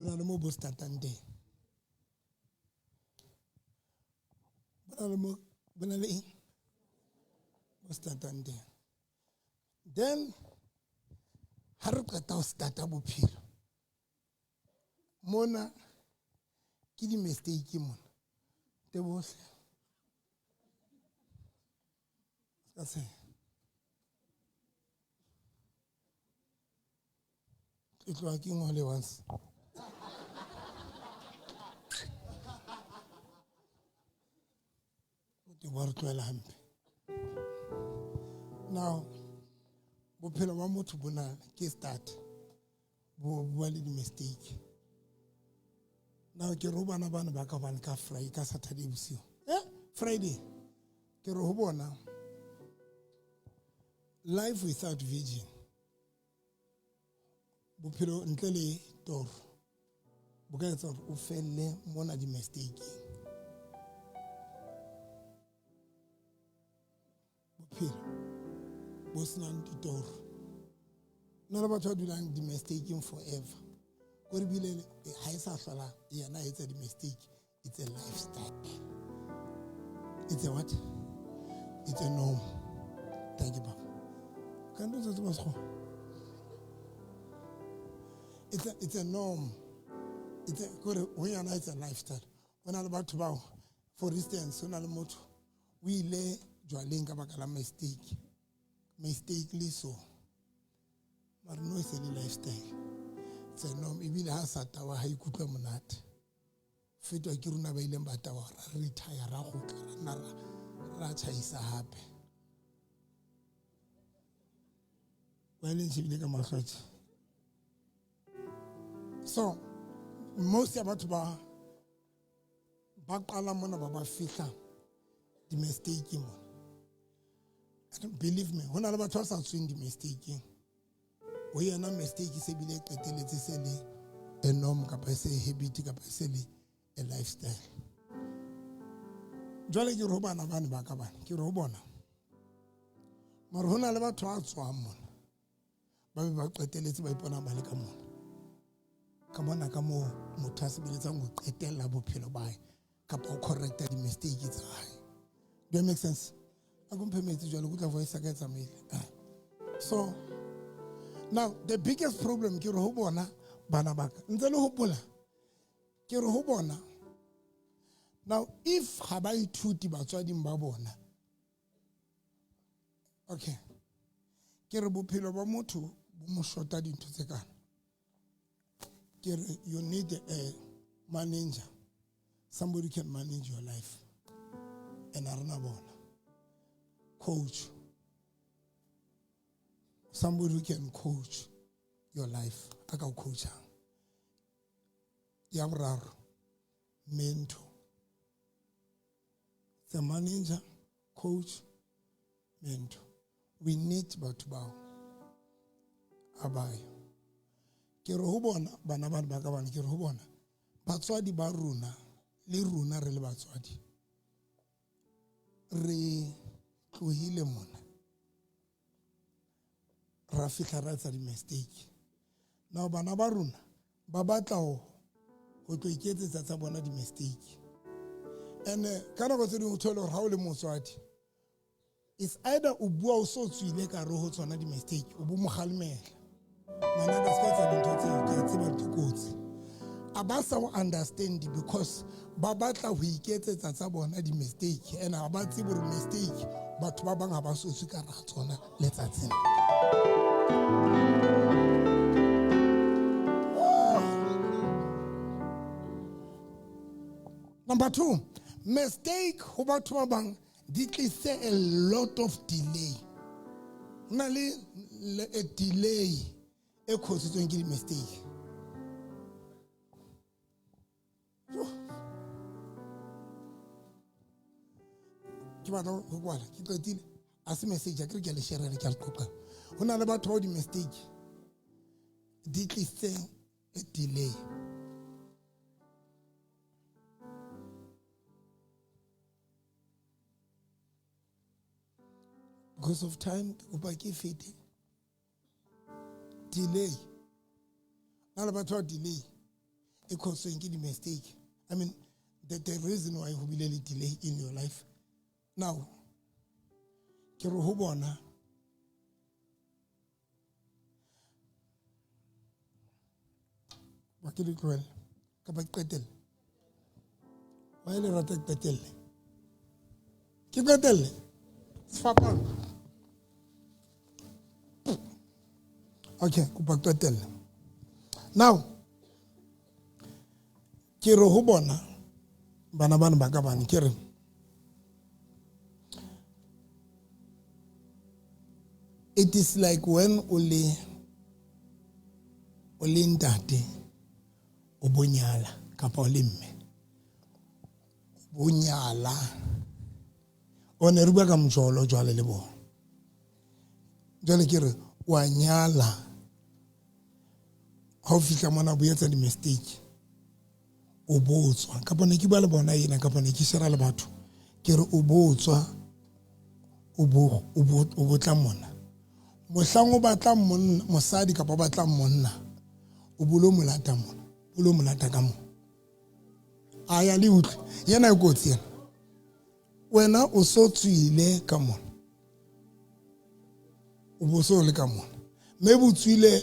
Bona le mo bo startang teng. Bona le eng? Bo startang teng. Then ha re qeta ho starta bophelo. Mona ke di mistake mona. Te bohle. Ska se. Ke tloha ke ngole once. Ke bo re tloela hampe. Now bophelo ba motho bona ke start. Bo bua le di mistake. Now ke ro bana ba ka bana ka Friday ka Saturday bosiu. Friday. Ke ro ho bona life without virgin. Bophelo ntle le toro. Bo ka etsa hore o felle mona di mistake. Bophelo bo senang ditoro. Nna le batho ba dulang di mistake forever. Go re bile ha e sa hlola yena etsa di mistake. It's a lifestyle. It's a what? It's a norm. Thank you, Papa. Can you do this? It's a norm. It's a good way and it's a lifestyle. When I'm about to bow, for instance, when I'm moto, we lay joaling kabakala mistake. Mistakenly so. But no, it's a lifestyle. It's a norm. Even has a tower, how you could come on that. Fito akiruna ba ile mbata wa retire ra go kala nara ra chaisa hape. Wa ile ntshibile ka mahlotse. So most about ba qala mona ba fihla di mistake mo. And believe me, hona le batho ba sa tsweng di mistake. O yena mistake se bile qeteletse se le a norm kapa se habit kapa se le a lifestyle. Jwale ke ro bana ba ka bana ke ro bona. Mara hona le batho a tswang mona. Ba qeteletse ba ipona ba le ka mona. Ka bona ka mo motho a sebeletsang go qetella bophelo ba hae kapa o correcta di mistake tsa hae. Do it make sense? A go mphemetsi jwale go tla voice ka tsamaile. So now the biggest problem ke re ho bona bana ba ka ntse le hopola ke re ho bona. Now if ha ba ithuti batswading ba bona, okay, ke re bophelo ba motho bo mo shota dintho tse kana. Ke re you need a manager, somebody can manage your life. And arena bona coach, somebody who can coach your life. Aka coach ya boraro mentor. The manager, coach, mentor. We need batho bao abayo. Ke re ho bona bana ba ka bana ke re ho bona batswadi ba rona le rona re le batswadi re tlohile mona ra fihla ra etsa di mistake. Now bana ba rona ba batla ho tlo iketsetsa tsa bona di mistake. And kana go tse ding o thole hore ha o le motswadi is either o bua o so tswile ka re ho tsona di mistake o bo mo khalmela ngwana ka ska tsa dintho tse ke tseba dikotsi a ba sa o understand because ba batla ho iketsetsa tsa bona di mistake and ha ba tsebe hore mistake batho ba bang ha ba so tswe ka ra tsona letsatsing. Number 2, mistake ho batho ba bang di tlise a lot of delay. Na le a delay e khositsweng ke di mistake. Ke batla go kwala ke qetile a se message a ke le share le ka qoqa. Hona le batho ba di mistake di tlise a delay. Because of time, ke fete. Delay. Na le batho ba delay. e causing ke mistake. I mean, the reason why you will delay in your life. Now, ke re ho bona ba ke le tloela ka ba qetelle wa ile rata qetelle ke qetelle sfapang okay ko ba qetelle now ke re ho bona bana ba ka bana ke re it is like when only ntate o bonyala kapa o le mme bonyala o ne re bua ka mojolo jwale le bona jwale ke re wa nyala ha o fihla mona bo etsa di-mistake o botswa kapa ne ke bua le bona ena kapa ne ke shera le batho ke re o botswa o botla mona mohlang o batla monna mosadi kapa o batla monna o bulo molata mona bulo molata ka mo aya le utlwe yena e kotsi yena wena o so tswile ka mona o bo so le ka mona me bo tswile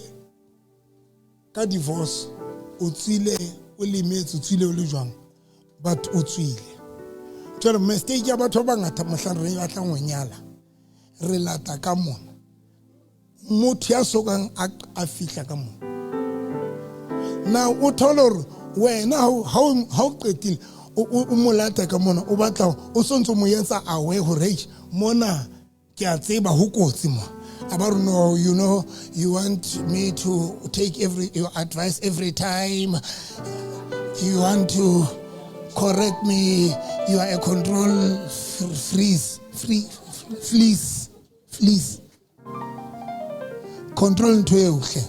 ka divorce o tswile o limetse o tswile o le jwang but o tswile tjela mistake ya batho ba ngata mohlang re batla ngonyala re lata ka mona motho ya sokang a fihla ka mona now o tholor wena ha o qetile o molata ka mona o batla o sontso mo yetsa awe ho rage mona ke a tseba ho kotsi mo about no you know you want me to take your advice every time you want to correct me you are a control fleece control ntho e uhle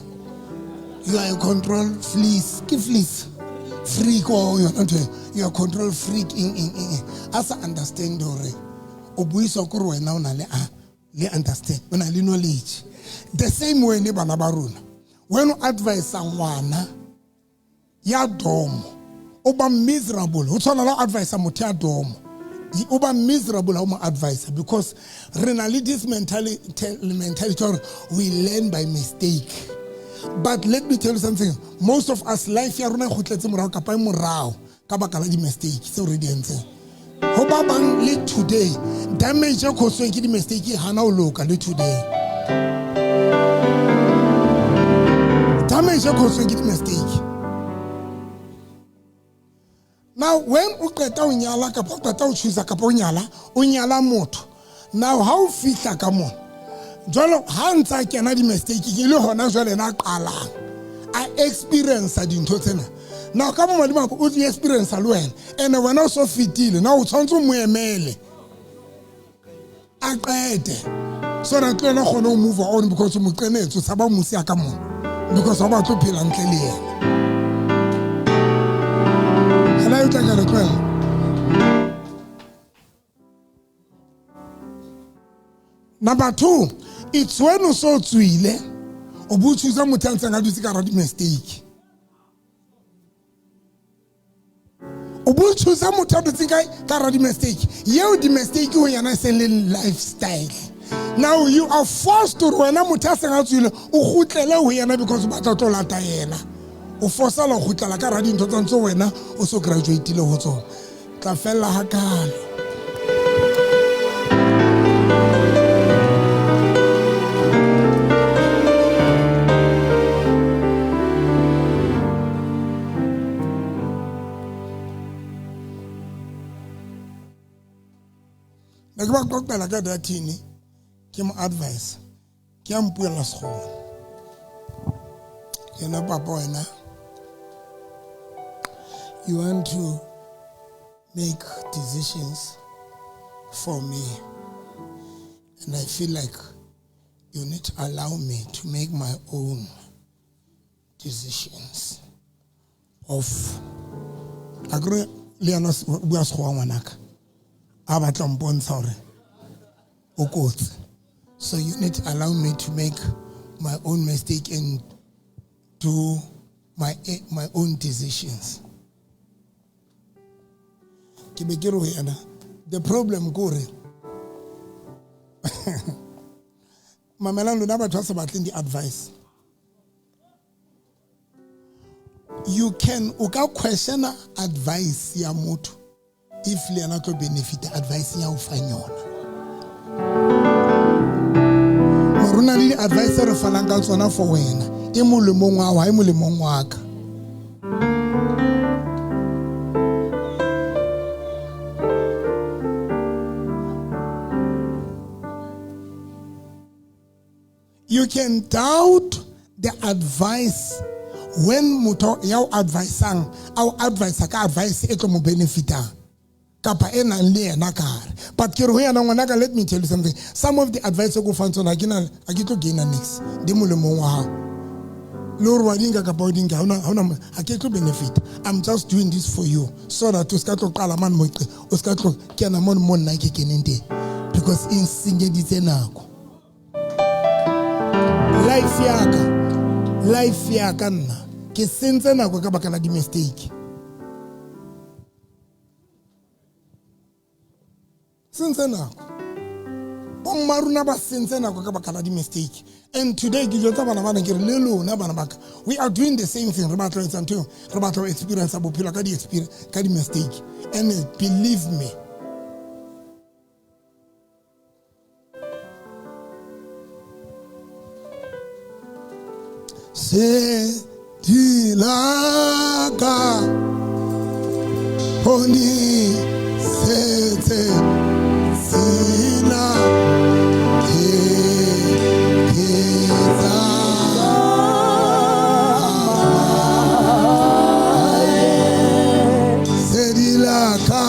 you are a control fleece ke fleece freak or you are control freak in as I understand ore o buisa ko re wena o na le understand o na le knowledge the same way le bana ba rona when o advise ngwana ya domo o ba miserable o tshwana la advise motho ya domo o ba miserable how mo advisor because renally this mentality we learn by mistake. But let me tell you something, most of us life ya rona khutletse morao ka pa morao ka baka la di mistake tse already entseng ho ba bang le today damage ya khoswe ke di mistake hana o loka le today damage ya khoswe ke di mistake. Now when o qeta o nyala ka pa qeta o choose ka pa o nyala motho now how fihla ka mona jalo ha ntsa kena di mistake ke le hona jwale na qala a experience dintho tsena now ka mo madimo o di experience a le wena ene wena o so fitile na o tshwantse mo emele a qete so that le na gone o move on because mo qenetse sa ba mo sia ka mona because ba tlo phela ntle le yena hala o tla ka re tlwela. Number 2, it's when o so tswile o bo tshusa motho a ntseng a dutse ka ra di mistake o bo tshusa motho a dutse ka ra di mistake yeo di mistake ho yana se le lifestyle. Now you are forced to wena motho a seng a tswile o khutlele ho yana because ba tla lata yena o forsa la khutlela ka ra di ntho tsa ntse wena o so graduate le ho tsona tla fella hakalo. Ke ba qoqela ka datini ke mo advice ke a mpuela sekgono yena papa wena you want to make decisions for me and I feel like you need to allow me to make my own decisions of agree Leana bua sekgowa ngwanaka a batla mpontsha hore o kotsi so you need to allow me to make my own mistake and do my own decisions. The problem gore mamelano na batho ba sa batleng di advice. You can question advice ya motho if le yana tlo benefit advice ya o fang yona. Morona le advice re fanang ka tsona for wena e molemong wa wa e molemong wa ka. You can doubt the advice when muto yao advisang au advice ka advice e tlo mo benefita kapa e nang le ena kare. But ke re ho yana ngwana, let me tell you something. Some of the advice go fantsona a ke tlo gaina next di molemong wa hao le hore wa dinga kapa o dinga ha ke tlo benefit. I'm just doing this for you so that o ska tlo qala man moqe o ska tlo kena mon nna ke keneng teng because in singeditse nako. Life yaka nna ke sentse nako ka baka la di mistake. Sentse nako bong maruna ba sentse nako ka baka la di mistake. And today ke jotsa bana bana ke re le lona bana baka, we are doing the same thing. Re batla etsa ntho re batla experience a bophelo ka di experience ka di mistake. And believe me, se dilaka poni sete sina keza se dilaka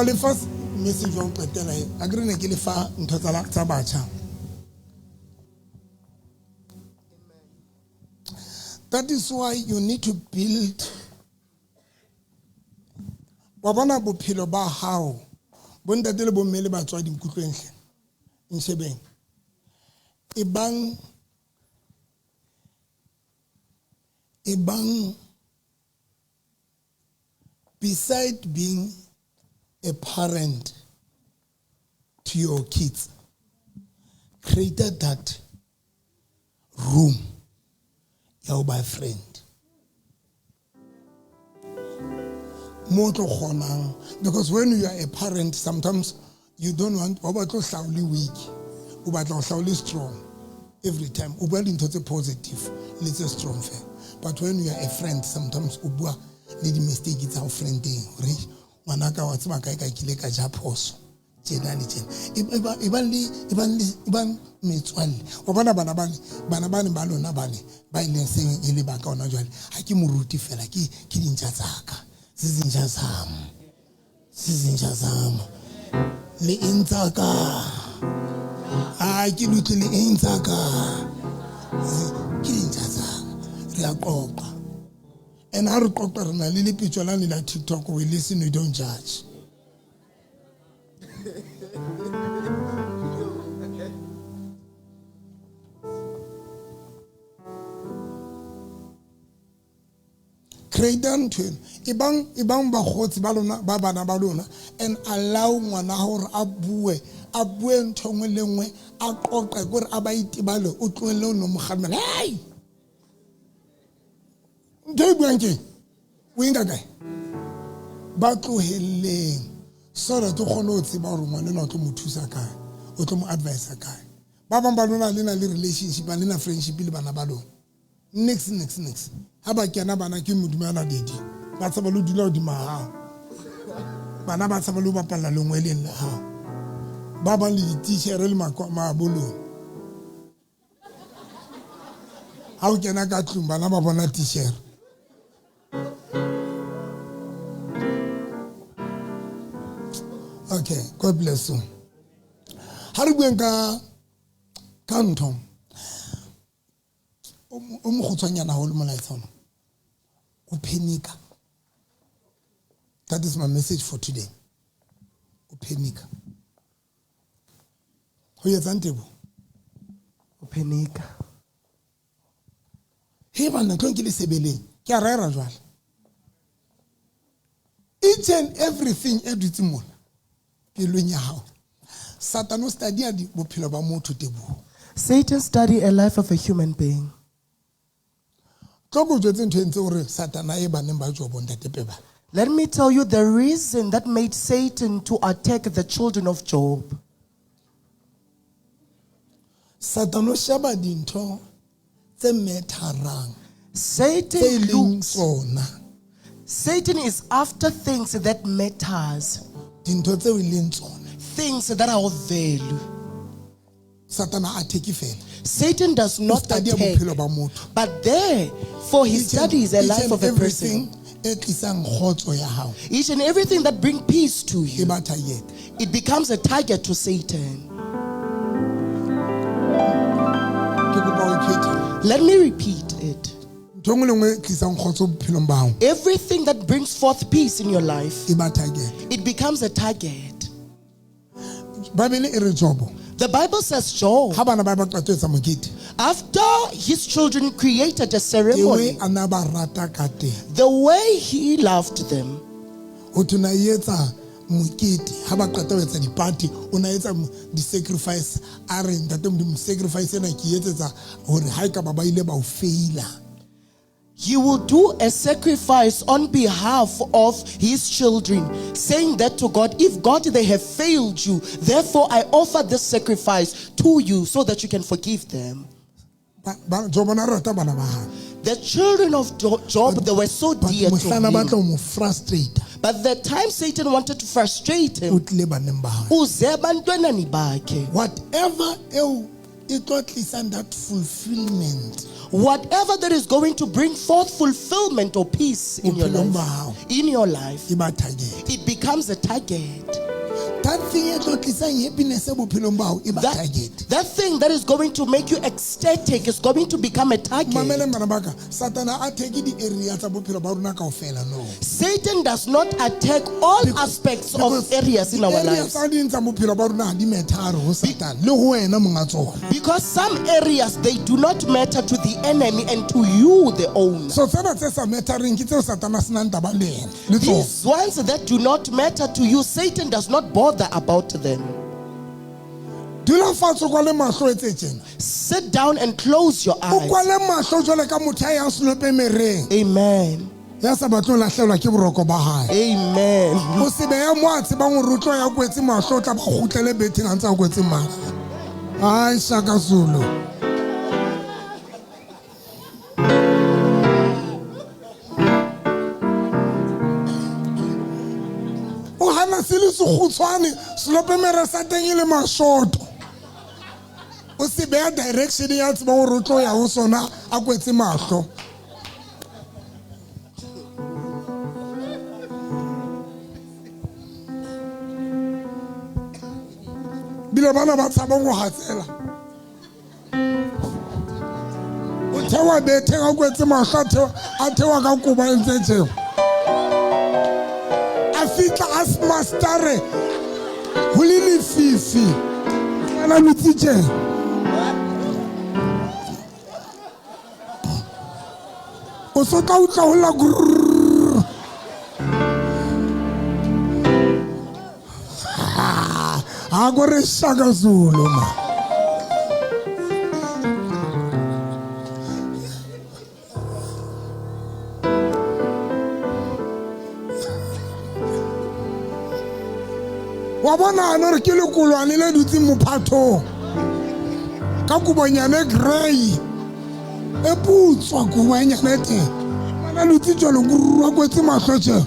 le first message on petela agree ne ke le fa ntho tsa batjha. That is why you need to build wa bona bophelo ba hao bontate le bomme le batswadi nkutlwenhle nshebeng ebang beside being a parent to your kids, created that room, your by friend. Because when you are a parent, sometimes you don't want to sound weak, to sound strong every time. Into positive, let's say strong. But when you are a friend, sometimes uba need mistake it's our friend thing, right? Manaka wa tsima kai kile ka ja phoso tjena le tjena iban metswalle o bona bana bane ba lona bane ba ile seng ile ba ka ona jwale ha ke moruti fela ke dintja tsaka sizinja zama le intsaka ke lutle le intsaka ke dintja tsaka re a qoqa. And I recognize na lili picture la nila TikTok, we listen, we don't judge. Create twin. Ibang ba khotsi ba lona ba bana ba lona and allow ngwana hore a bue ntho ngwe le ngwe a qoqe gore a ba itibale o tlwele no mogamela. Hey! Winga guy. ba tlohelleng so that o kgone ho tseba hore ngwana o tlo mo thusa kae, o tlo mo advise kae. Ba bang ba lona le na le relationship, ba le na friendship le bana ba lona. Next. Ha ba kena bana ke modimo yana dedi. Ba tsaba lo dula hodima hao. Bana ba tsaba lo bapalla lengweleng la hao. Ba bang le di-teacher le mabolong. Ha o kena ka tlung bana ba bona teacher. Okay, God bless you. Ha re bueng ka ntho o mo kgotshwanyana ho le molaetsa ona. O phenika. That is my message for today. O phenika. Ho yetsa ntebo. O phenika. He bana tlo ke le sebeleng. Ke a rera jwale. Each and everything e dutse mona. Pelong ya hao. Satan o study di bophelo ba motho tebo. Satan study a life of a human being. Tlo go jwetse ntho entse hore Satan a e baneng ba jobo ntate peba. Let me tell you the reason that made Satan to attack the children of Job. Satan o sheba dintho tse metharang. Satan is after things that matters. Dintho tse e leng tsona. Things that are of value. Satan a take fela. Satan does not attack, but there, for he studies a life of a person. Each and everything that brings peace to you, it becomes a target to Satan. Let me repeat it. Everything that brings forth peace in your life, it becomes a target. The Bible says Job, after his children created a ceremony, the way he loved them, he will do a sacrifice on behalf of his children, saying that to God, if God, they have failed you, therefore I offer this sacrifice to you so that you can forgive them. The children of Job, they were so dear to him. But the time Satan wanted to frustrate him, whatever it that fulfillment, whatever that is going to bring forth fulfillment or peace in your life, it becomes a target. That thing that is going to make you ecstatic is going to become a target. Satan does not attack all aspects of areas in our lives. Because some areas, they do not matter to the enemy and to you, the owner. These ones that do not matter to you, Satan does not bother about them. Sit down and close your eyes. Amen. Amen. O se beya direction ya tseba o rotlo ya ho sona a kwetse mahlo. Bile bana ba tsaba go hatsela. O thewa bethe ga kwetse mahlo a thewa ka kuba entse tsheo. A fitla as mastare hulili fifi. Ana mitije. Osota utlaula grrrr. Agora shaka Zulu ma. wa bona no re ke le kolwane le dutse mophathong ka kubonyane grey e putswa kubonyane teng mana lutse jalo gurwa kwetse mahloche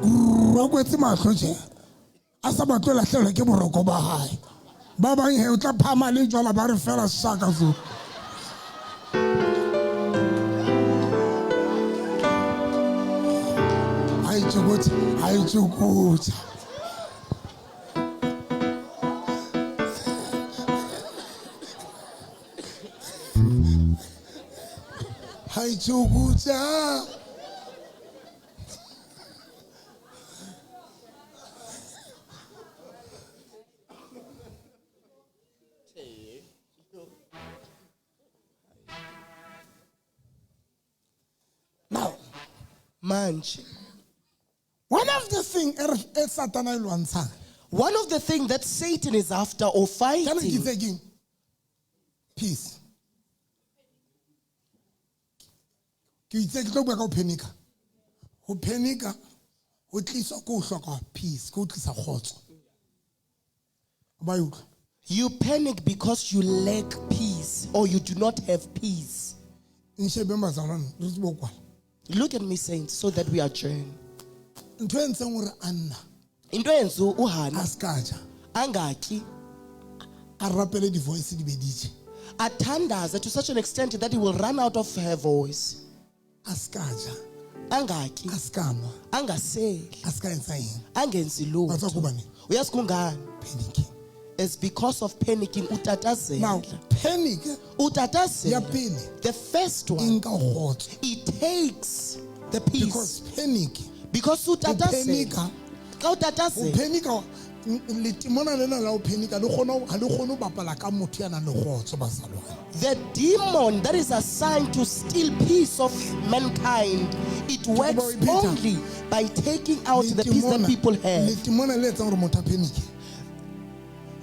gurwa kwetse mahloche a sa batlo lahlelwa ke boroko ba hae ba bang he o tla phama le jwala ba re fela saka zo ai chukutsa hai chukutsa now manje. one of the things Satana ilwantshang One of the things that Satan is after or kana ke fighting tsekeng peace ke itse ke tlo bua ka go phenika go tlisa go hloka peace go tlisa khotso ba utlwa you panic because you lack peace or you do not have peace. nshebe mazalwana re tse bokwala Look at me, saints, so that we adjourn. ntho e ntseng gore anna Into yenzu a uhana skaja angaki a rapele di voice di beditse athandaza to such an extent that he will run out of her voice. a skaja Angaki a skanwa angaseli a ska etsa eng angenzi batsa lutho. kubani Uyazi kungani? panicking It's because of panicking now utatazela. panic ya Utatazela. pele The first one, inka khotso it takes the peace. because panic Because utatazela. panica Ka o utatazela. panica le timona lena la o panica le gona ha le gone o bapala ka motho ya nang le khotso bazalwana The demon that is assigned to steal peace of mankind, it works Peter. only by taking out the peace that people le have. timona le etsang gore motho a panic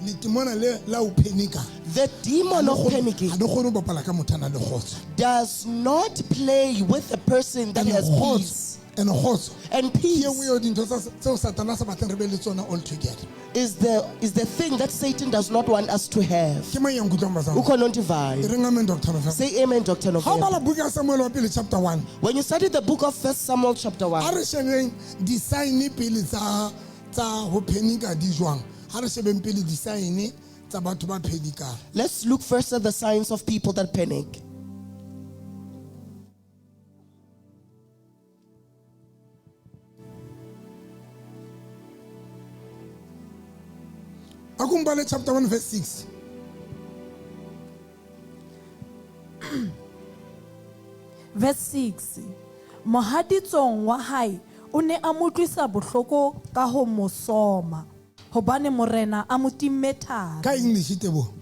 le timona le la o panica The demon of ha panicking le gone o bapala ka motho ya nang le khotso does not play with a person that has peace. and khotso And ke peace engwe yo dintho tseo satana sa batlang re be le tsona all together is the thing that Satan does not want us to have. ke mang yang kutlwang bazalwana Ukhonontivai. re ngamen Dr. November Say amen, Dr. ha o November. bala buka ya Samuel wa pele chapter 1 When you study the book of 1 Samuel chapter ha 1, re shebeng di-sign pele tsa go panica di jwang ha re shebeng pele di-sign tsa batho ba panicang let's look first at the signs of people that panic. akumbale chapter 1 verse 6 Verse 6. Mohaditsong wa hae o ne a mo tlisa bohloko ka ho mo soma hobane morena a mo timme thari. ka English tebo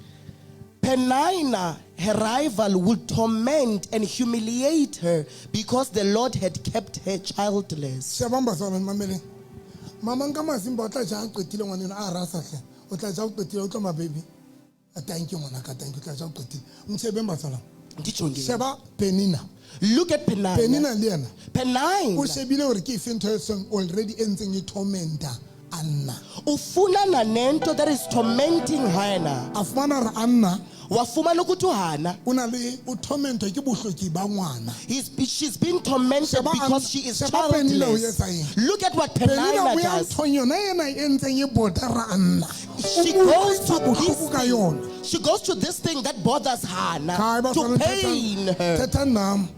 Penina, her rival, would torment and humiliate her because the Lord had kept her childless. shebang bazalwane mameleng mama nka masimba o tla ja a qetile ngwanena a rasa hle o tla ja o qetile o tlo mababy thank you ngwana ka thank you tla ja o qetile mshebeng bazalwane Ndichongile. sheba Penina Look at Penina. Penina le yena o Penina. shebile gore ke efe ntho e seng already e ntseng e tormenta Anna Ufuna na nento that is tormenting her. a fumana gore Anna Wafumana ukuthi uhana. o na le o tormentwa ke bohloki ba ngwana She's been tormented Sheba because she is Sheba Penina o childless. etsa eng Look at what Penina Penina o ya does. nthong yona ena e ntseng e botara Anna She O mo goes etsa to this bohloko ka yona thing. She goes to this thing that bothers Hannah Kai ba to tswana pain her. thetha nam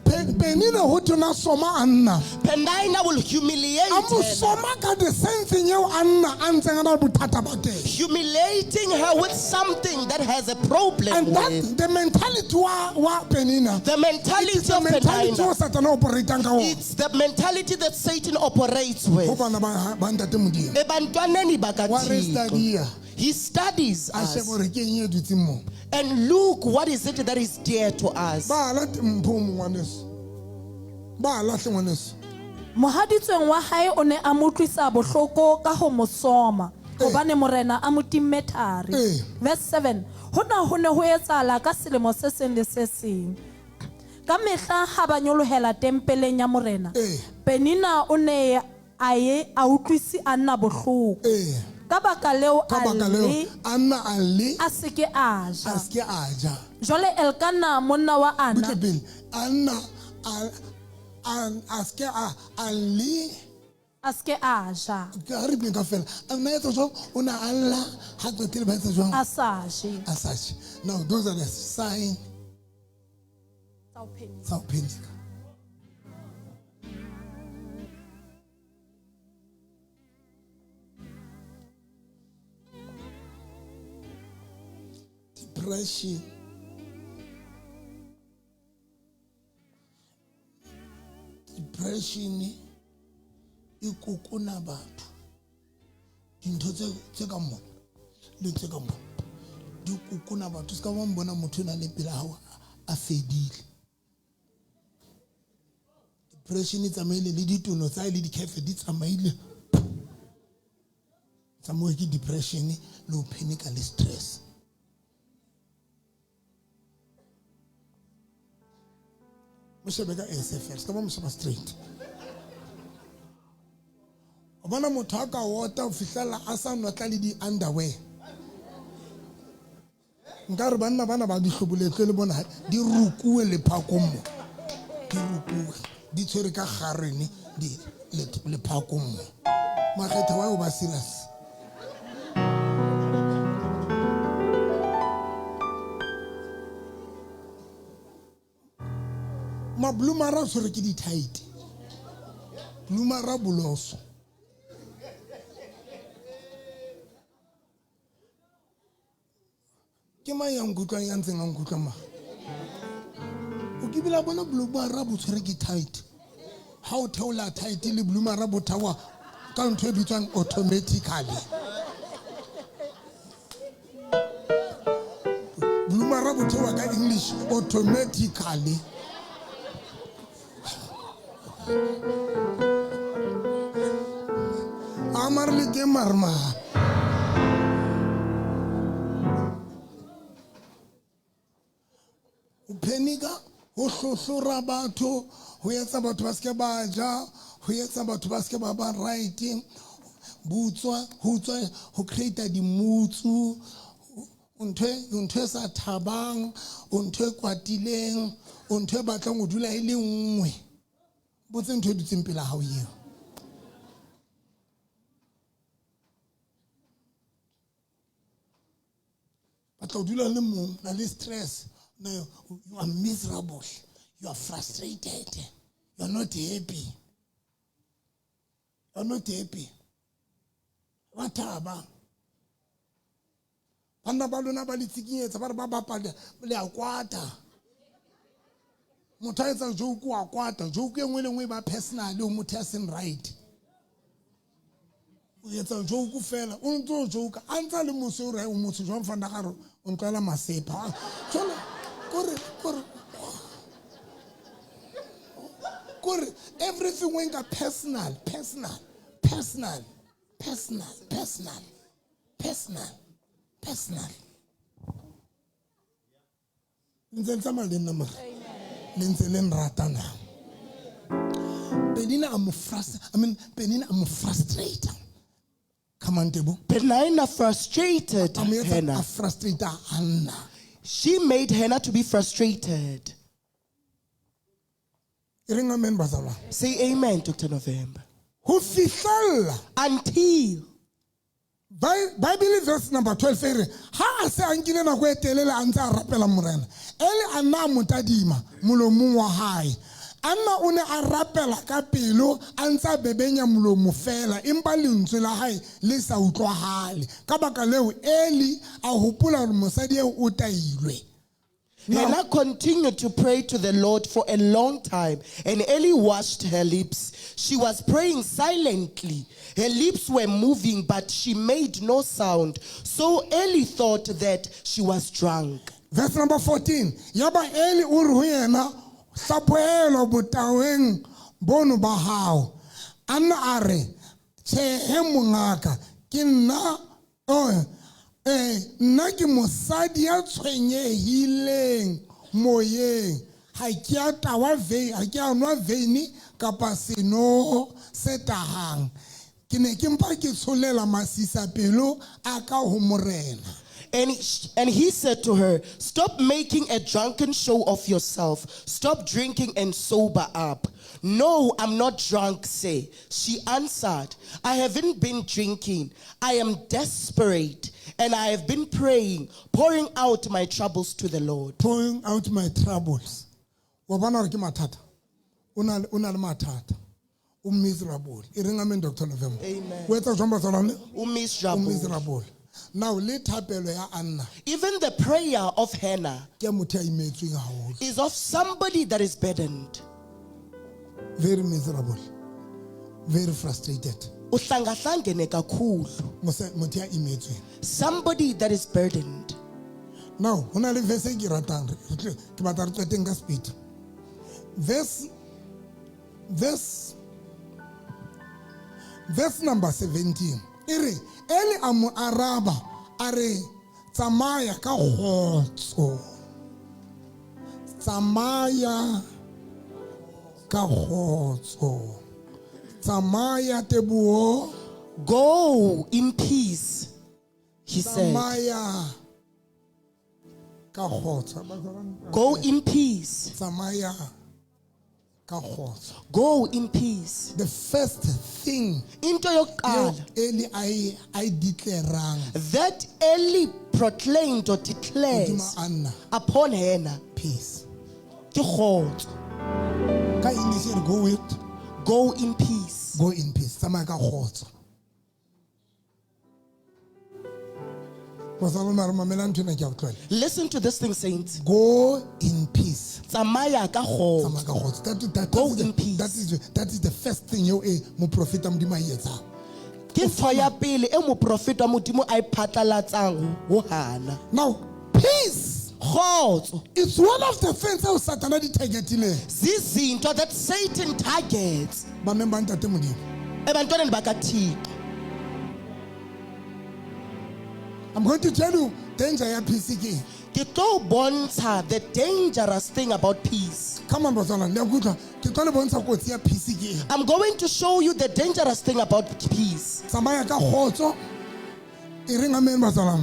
Penina ho tona soma Anna Penina will humiliate a mo her, soma ka the same thing eo Anna a ntseng a na le bothata ba teng humiliating her with something that has a problem and that with. the mentality wa Penina The mentality it's the of mentality o Penina, Satana operatang ka ona it's the mentality that Satan operates ho with. bana ba ntate modimo Ebantwaneni wa re bakaThixo. study He studies a sheba us. gore ke eng e dutseng mo And look, what is it that is dear to us? ba la mpho ngwaneso ba la hle ngwaneso Mohaditsong wa hae o ne a mo tlisa bohloko ka ho mo soma hobane morena a mo timme thari. Eh. Verse 7. Hona ho ne ho etsahala ka selemo se seng le se seng. ka mehla ha ba nyolohela tempeleng ya morena Eh. Penina o ne a ye a utlwisi a nna bohloko ka baka leo ka baka leo a nna a le a se ke a a ja se ke a ja jwale Elkana monna wa Ana butle pele a nna a se ke a le a se ke a ja ka re beng ka fela a nna etsa jwang o ne a lla ha qetile ba etsa jwang a sa je a sa je. Now those are the signs tsa ho phenisa. tsa ho phenika. Depression. Depression e kokona batho. Dintho tse ka mona le tse ka mona di kokona batho. Se ka ba mbona motho na le pela hao a fedile. Depression e tsamaile le ditono tsa le dikefe di tsamaile. Tsamoe ke depression le ho phenika le stress. Moshebeka SFL ska ba mosheba straight. O bona motho a ka wota ho fihlela a sa notla le di underwear. Nka re banna bana ba di hloboletse le bona di rukuwe le phakong mo. Di rukuwe di tshwere ka garene di le phakong mo. Makgetha wa o ba serious. Mablumara tshwere ke di tight. Blumara boloso. Ke mang ya nkutlwang ya ntseng a nkutlwa ma? O ke bila bona blumara bo tshwere ke tight. Ha o theola tight le blumara bo thawa ka ntho e bitswang automatically. Blumara bo thewa ka English automatically. Amar le ke marma. O phenika ho hlohlora batho ho etsa batho ba se ba ja ho etsa batho ba se ba right butswa ho tswa ho create di mutsu ntwe sa thabang ntwe kwatileng ntwe batlang ho dula ile nngwe botse ntwe di tsempela ha o yeo. Batla ho dula le mong na le stress. No, you are miserable. You are frustrated. You are not happy. You are not happy. Wataba. Bana ba lona ba le tsikinyetsa ba re ba bapala le a kwata. Motho a etsa joke wa kwata. Joke e nngwe le nngwe ba personal o motho a seng right. O etsa joke fela. O ntso joke. A ntsa le mose o re o motho jwang fanda ga re o ntlela masepa. Everything went personal. Penina, I'm frustrated. Come on, Tebo. Penina frustrated Hannah. Frustrated Hannah. She made Hannah to be frustrated. Say amen, Dr. November. Who fihlela Until Bible verse number 12 ha se ankile na go etelele a ntse a rapela morena ele ana motadima molomong wa hae anna o ne a rapela ka pelo a ntse a bebenya molomo fela empa lentswe la hae le sa utlwahale ka baka leo Eli a hopola hore mosadi eo o tailwe. Hannah continued to pray to the Lord for a long time, and Eli washed her lips. She was praying silently. Her lips were moving, but she made no sound. So Eli thought that she was drunk. Verse number 14. Yaba Eli urhuena sapoelo botaweng bono ba hao. Ana are chehe mongaka ke nna nna ke mosadi ya tshwenyehileng moyeng ha ke a tawa vein ha ke a nwa vein kapa seno se tahang ke ne ke mpa ke tsholela masisa pelo a ka ho morena. And he said to her, stop making a drunken show of yourself. Stop drinking and sober up. No, I'm not drunk, say. She answered, I haven't been drinking. I am desperate, and I have been praying, pouring out my troubles to the Lord. Pouring out my troubles. Wa bona hore ke mathata. Una le mathata. O miserable. E reng amen Dr. November. Amen. O etsa jwang batswalle? O O miserable. miserable. Now le thapelo ya Anna Even the prayer of Hannah ke motho a imetsweng haholo. is of somebody that is burdened. Very miserable. Very frustrated. Uhlangahlangene kakhulu. Motho a imetsweng. Somebody that is burdened. Now, hona le verse e ke ratang ke batla re tsweteng ka speed. Verse number 17. Ere Eli a mo araba a re tsamaya ka kgotso. Tsamaya ka kgotso. Tsamaya Teboho. Go in peace, he said. Tsamaya ka kgotso. Go in peace. Tsamaya ka kgotso. Go in peace. The first thing Into eo yokuqala Eli I declarang that Eli proclaimed or hodima declares Anna, upon Hannah, peace. ke kgotso. Ka English re go with Go in peace. go in peace. Tsamaya ka kgotso. Batswale mara mamela ntho ena ke a utlwela. Listen to this thing, saints. Go in peace. Tsamaya ka kgotso. Tsamaya ka kgotso. Go in peace. That is the first thing eo mo profeta Modimo a etsang. Ke ntho ya pele e moprofeta wa Modimo a iphatlalatsang ho Hana. Now, peace Kgotso. is one of the things eo Satana di targetileng. Zizinto that Satan targets Baneng ba ntate Modimo. ebantwaneni bakaThixo. I'm going to tell you danger ya peace ke. Ke tlo bontsha the dangerous thing about peace. Come on batswala, le kutlwa. Ke tlo le bontsha kotsi ya peace ke. I'm going to show you the dangerous thing about peace. Tsamaya ka kgotso. E reng amen batswala.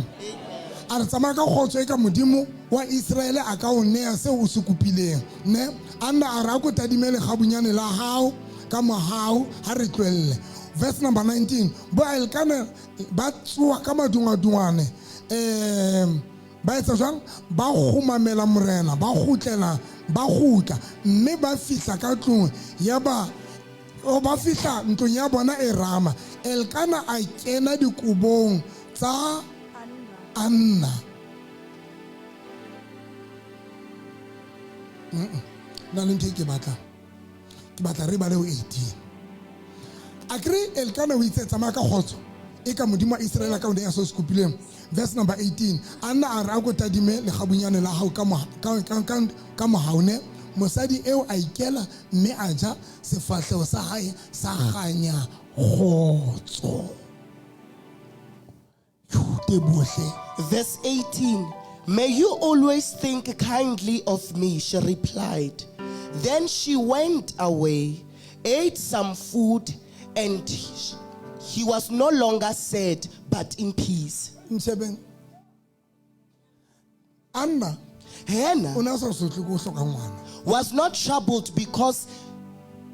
A re tsamaya ka kgotso e ka Modimo wa Israele a ka o nea se o se kopileng. Ne? Anna a ra go tadimele gabunyane la hao ka mohau ha re tlwelle. Verse number 19. Bo Elkana ba tsoa ka madungadungane. Ba etsa jwang? Ba khumamela morena, ba khutlela, ba khutla, mme ba fihla ka tlong ya ba fihla ntlong ya bona e Rama. Elkana a kena dikubong tsa Anna. Na le ntho e ke batla re ba le ho 18. Akre Elkana o itse tsamaya ka kgotso e ka Modimo wa Israele ka o ne ya so se kopileng. Verse number 18. Anna a ra go tadime le gabunyane la hao ka mohaune. Mosadi eo a ikela mme a ja sefahlego sa hae sa ganya kgotso. Verse 18. May you always think kindly of me, she replied. Then she went away, ate some food, and he was no longer sad, but in peace. Anna Hannah o ne a sa sotle go hloka ngwana. was not troubled because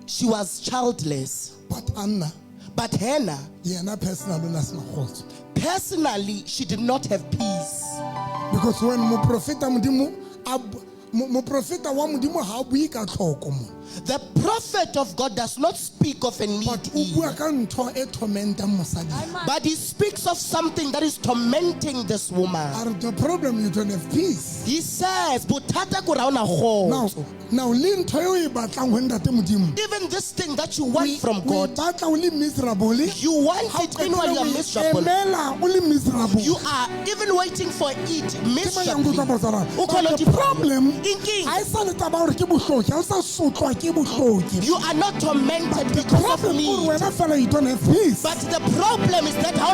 she was childless. But Anna But Hannah, yena personally o ne a sena kgotso. personally, she did not have peace. Because when moprofeta wa Modimo ha bui ka tlhoko mo. The prophet of God does not speak of a need, But o bua ka ntho e tormentang mosadi. but he speaks of something that is tormenting this woman. Are the problem you don't have peace. He says, "Bothata ke hore ha ona kgotso." Now le ntho eo e batlang ho ntate Modimo. Even this thing that you want from O e God, batla o le miserable. you want it in when you are miserable. Emela o le miserable. You are even waiting for it miserably. But O khona the di- problem Inking. ha e sa le taba hore ke bohloki, ha o sa sotlwa ke bohloki. You are not tormented because of Problem ke hore need. wena fela you don't have peace. But the problem is that how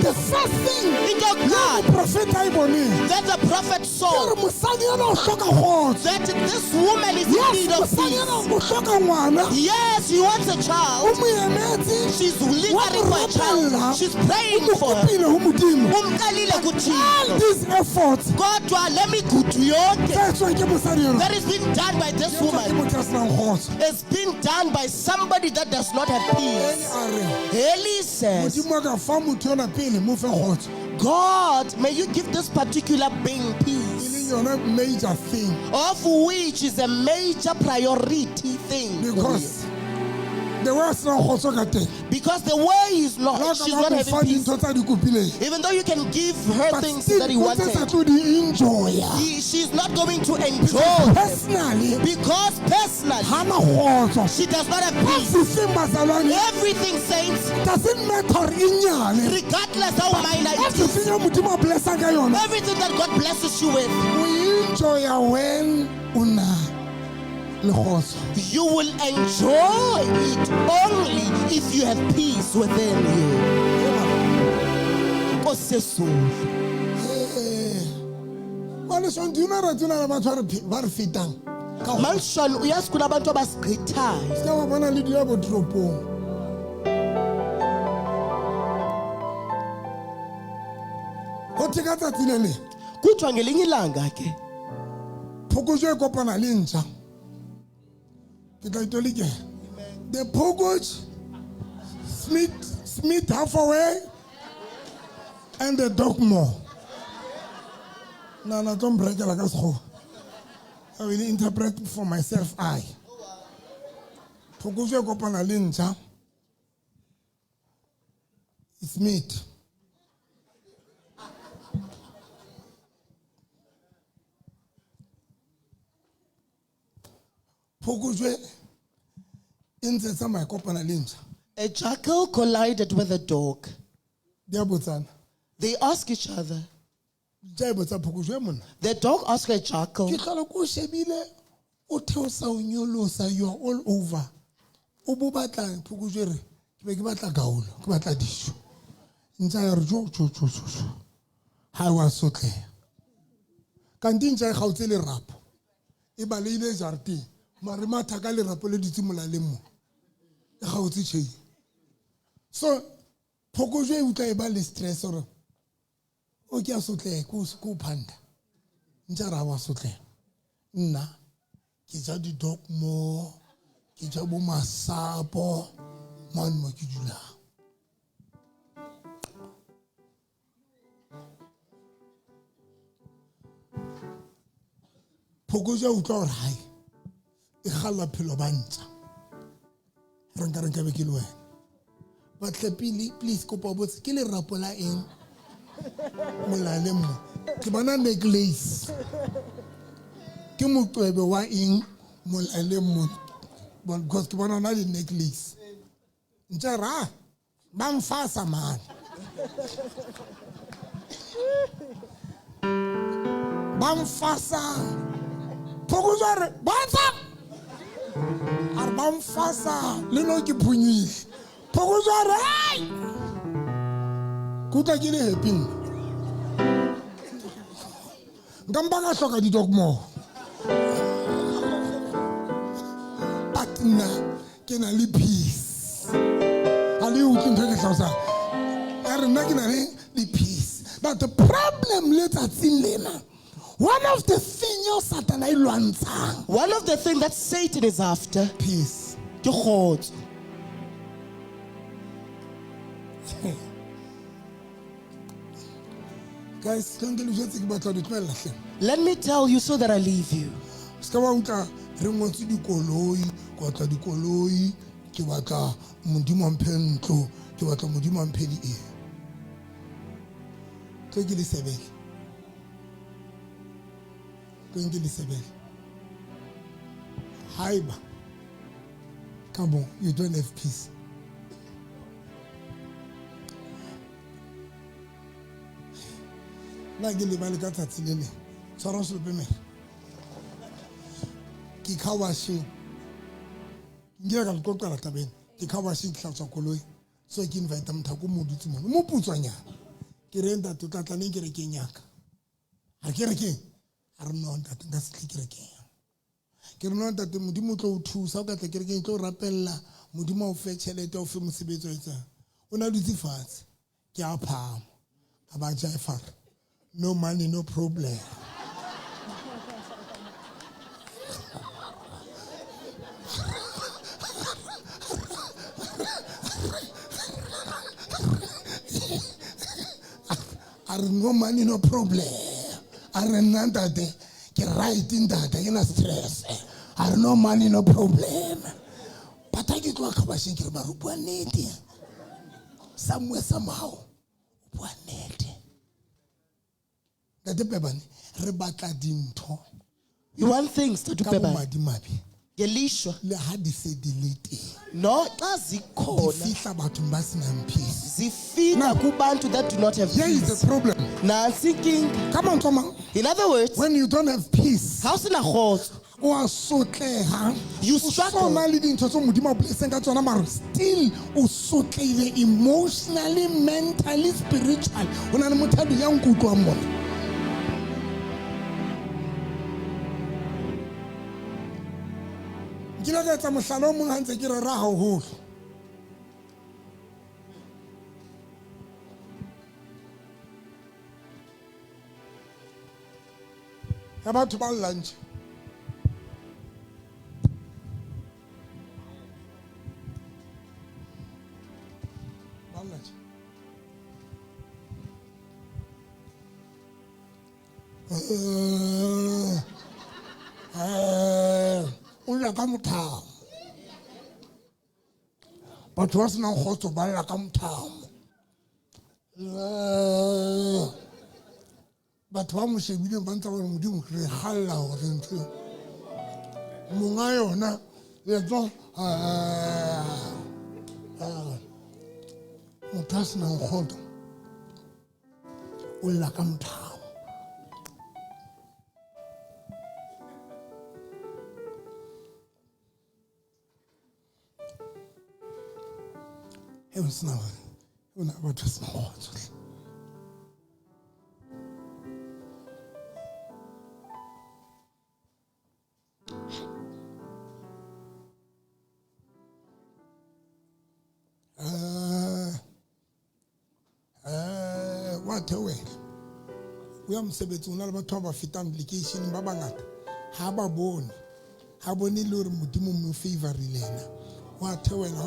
The first thing into le God moprofeta a e boneng that the prophet ke saw hore mosadi ena o hloka kgotso. that this woman is in Yes, need of mosadi ena peace. o hloka ngwana. Yes, she wants a O child. mo emetse. She's lingering for a child. She's praying O mo for her. kopile ho Modimo. Umqalile All kuThixo. these efforts Kodwa let me go to yonke tse etswang ke mosadi ena. that is being done by this Ke woman. motho a senang kgotso. It's been done by somebody that does not have Eli peace. a re, Eli says, Modimo a ka fa motho ena pele mo fe kgotso. God, may you give this particular being E leng peace, yona major thing. of which is a major priority thing. for you. Because the way a senang kgotso ka teng. Because the way is Le not, ha she's ka not ba mo fa having peace. dintho tse a di kopileng. Even though you can give her But things still, that he o ntse sa wanted, tlo di enjoya. she's not going to enjoy them. Personally, Because personally, hana kgotso. she does not have peace. Everything bazalwane Everything, saints, doesn't matter hore e nyane. regardless how minor it is, Everything ya Modimo a blessang ka yona. everything that God blesses you with, O enjoya when o na le kgotso. you will enjoy it only if you have peace within you. Kosesulu. Mane son di una ratuna le batho ba re fetang. Ka go Manshon, uyazi kunabantu abasigqithayo. ska ba bona le di ya bo tropong. Go theka tsatsi le le. Kuthiwa ngelinye ilanga ke Phokotso e kopana le ntja. Ke tla itolike. The Pogos Smith halfway and the Dogmore. No, don't break it like a school. I will interpret for myself. Phokotso e kopana le ntja. It's meat. Phokotso e ntse tsamaya kopana le ntja. a jackal collided with a dog. Di a botsana. They ask each other. Ja e botsa phokotso e monna. The dog asked a jackal, Ke tlhola ko shebile o theosa o nyolosa you are all over. O bo batla phokotso e re ke be ke batla gaolo ke batla dijo. Ntja ya re jo. Ha wa sotle. Kanti ntja e gautse le rapo. E baleile jarteng. Mare matha ka le rapo le ditse molaleng mo. E gautse tshei. So phokotso e utla e ba le stress ore o ke a sotle ko phanda. Ntja ra wa sotle. Nna ke ja di dog mo ke ja bo masapo man mo ke dula. Phokotso e utla ore hai e galla phelo ba ntja. Re nka be ke le wena. Batlepile please kopa botse ke le rapo la eng molaleng mo. Ke bona necklace. Ke moqwebe wa eng molaleng mo. Because ke bona na le necklace. Ntja ra ba mfasa man. Ba mfasa. Phokotso re bontsha. Are ba mfasa le no ke phunyile. Phokotso re ai. Kuta ke le happy. Ngamba ka hloka di dog mo. But na ke na le peace. Ali utlwe ntho ke tlhalosa. A re nna ke na le peace. But the problem letsatsing lena, one of the things yo Satan a ilwantshang, one of the things that Satan is after, peace. ke kgotso. Guys, ke le jetse ke batla di tloela hle. Let me tell you so that I leave you. Ska ba utla re ngotse dikoloi, go tla dikoloi, ke batla Modimo a mphe ntlo, ke batla Modimo a mphe di eng. Ke le sebele. Ke le sebele. Haiba. Come on, you don't have peace. Na ke le ba le ka tsatsi le le. Tshwara se le pemela. Ke khawashing Ngeke ka qoqela tabeng ke ka washing hlatswa koloi so ke invite mthako mo dutse mo mo putswanyana ke re ntate tla tla neng ke re ke nyaka ha ke re ke a re no ntate nka se tle ke re ke ke re no ntate modimo tlo o thusa o ka tla ke re ke tlo rapella modimo o fe tšhelete o fe mosebetsi o etsang o na dutse fatshe ke a phama a ba jaifa no money no problem are no money no problem are nandate ke right ndate ke na stress are no money no problem but I get work ba shekere ba rubwa nete somewhere somehow bua nete date pebane re batla dintho You want things to do ka better. madimabi Ngelishwa. le ha di se di le teng No, xa di zikhona fihla bathong ba senang peace zifika kubantu that do not have here is peace. the problem Nansi inkinga. come on come on In other words, when you don't have peace ha o sena kgotso, o a sotleha You o struggle. sona le dintho tse modimo a blesseng ka tsona maro still o sotleile emotionally mentally spiritual o na le motho a dulang ke utlwang mona nkile ka etsa mohlala o mong ha ntse ke re ra haholo ya batho ba lunch ba lunch o lla ka mothamo batho ba senang kgotso ba lla ka mothamo batho ba mo shebileng ba ntse ba re modimo re galla gore ntho monga yona letso motho a senang kgotso o lla ka mothamo e o sena o na batho ba senang kgotso wa theoela o ya mosebetsing o na le batho ba ba fetang lekeisheneng ba bangata ha ba bone ha bone le hore modimo mo favorile ena wa theoela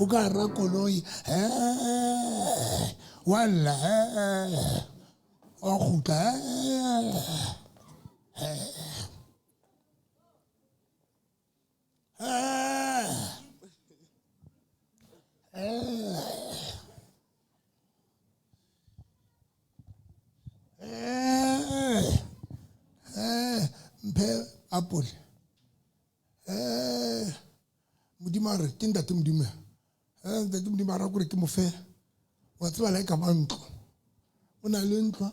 o ka ra koloi wa lla wa kgutla mphe apole modimo a re ke ntate modimo ntate modimo a ra kore ke mo fe wa tseba la e ka ba ntlo o na le ntlo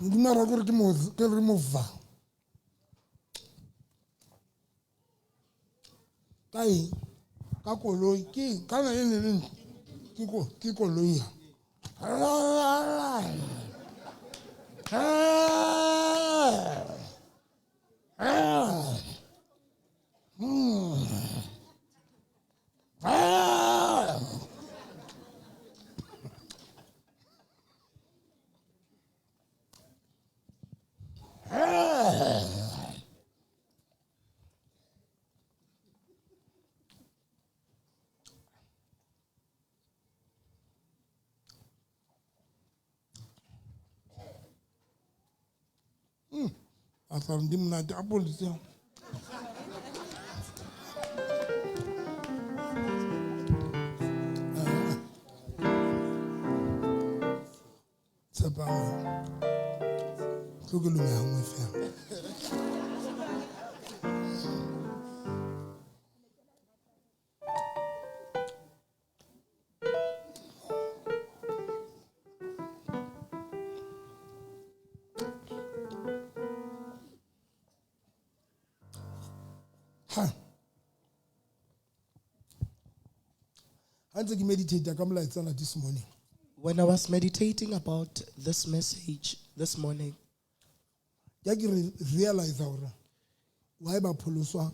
modimo a ra kore ke re mova ka eng ka koloi ke kana e neng ke koloi ya asal di menadi apol di sana sebab tlo ke lume ha nngwe fela. Ha ntse ke meditate ka molaetsana this morning, When I was meditating about this message this morning, ya ke realize hore why ba pholoswa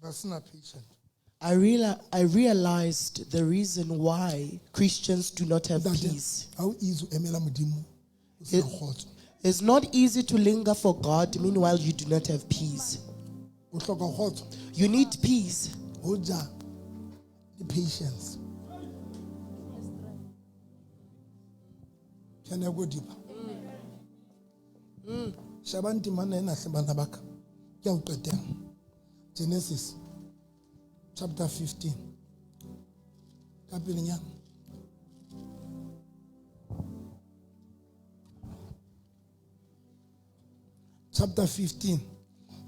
ba sena patient. I realized the reason why Christians do not have peace. Ha o easy o emela modimo o sena kgotso. It's not easy to linger for God, meanwhile you do not have peace. O hloka kgotso, You need peace. ho ja the patience. Can I go deeper? Shaba ntimana ena hle bana baka. Ke a o qetela. Genesis chapter 15. Ka pelenyana. Chapter 15.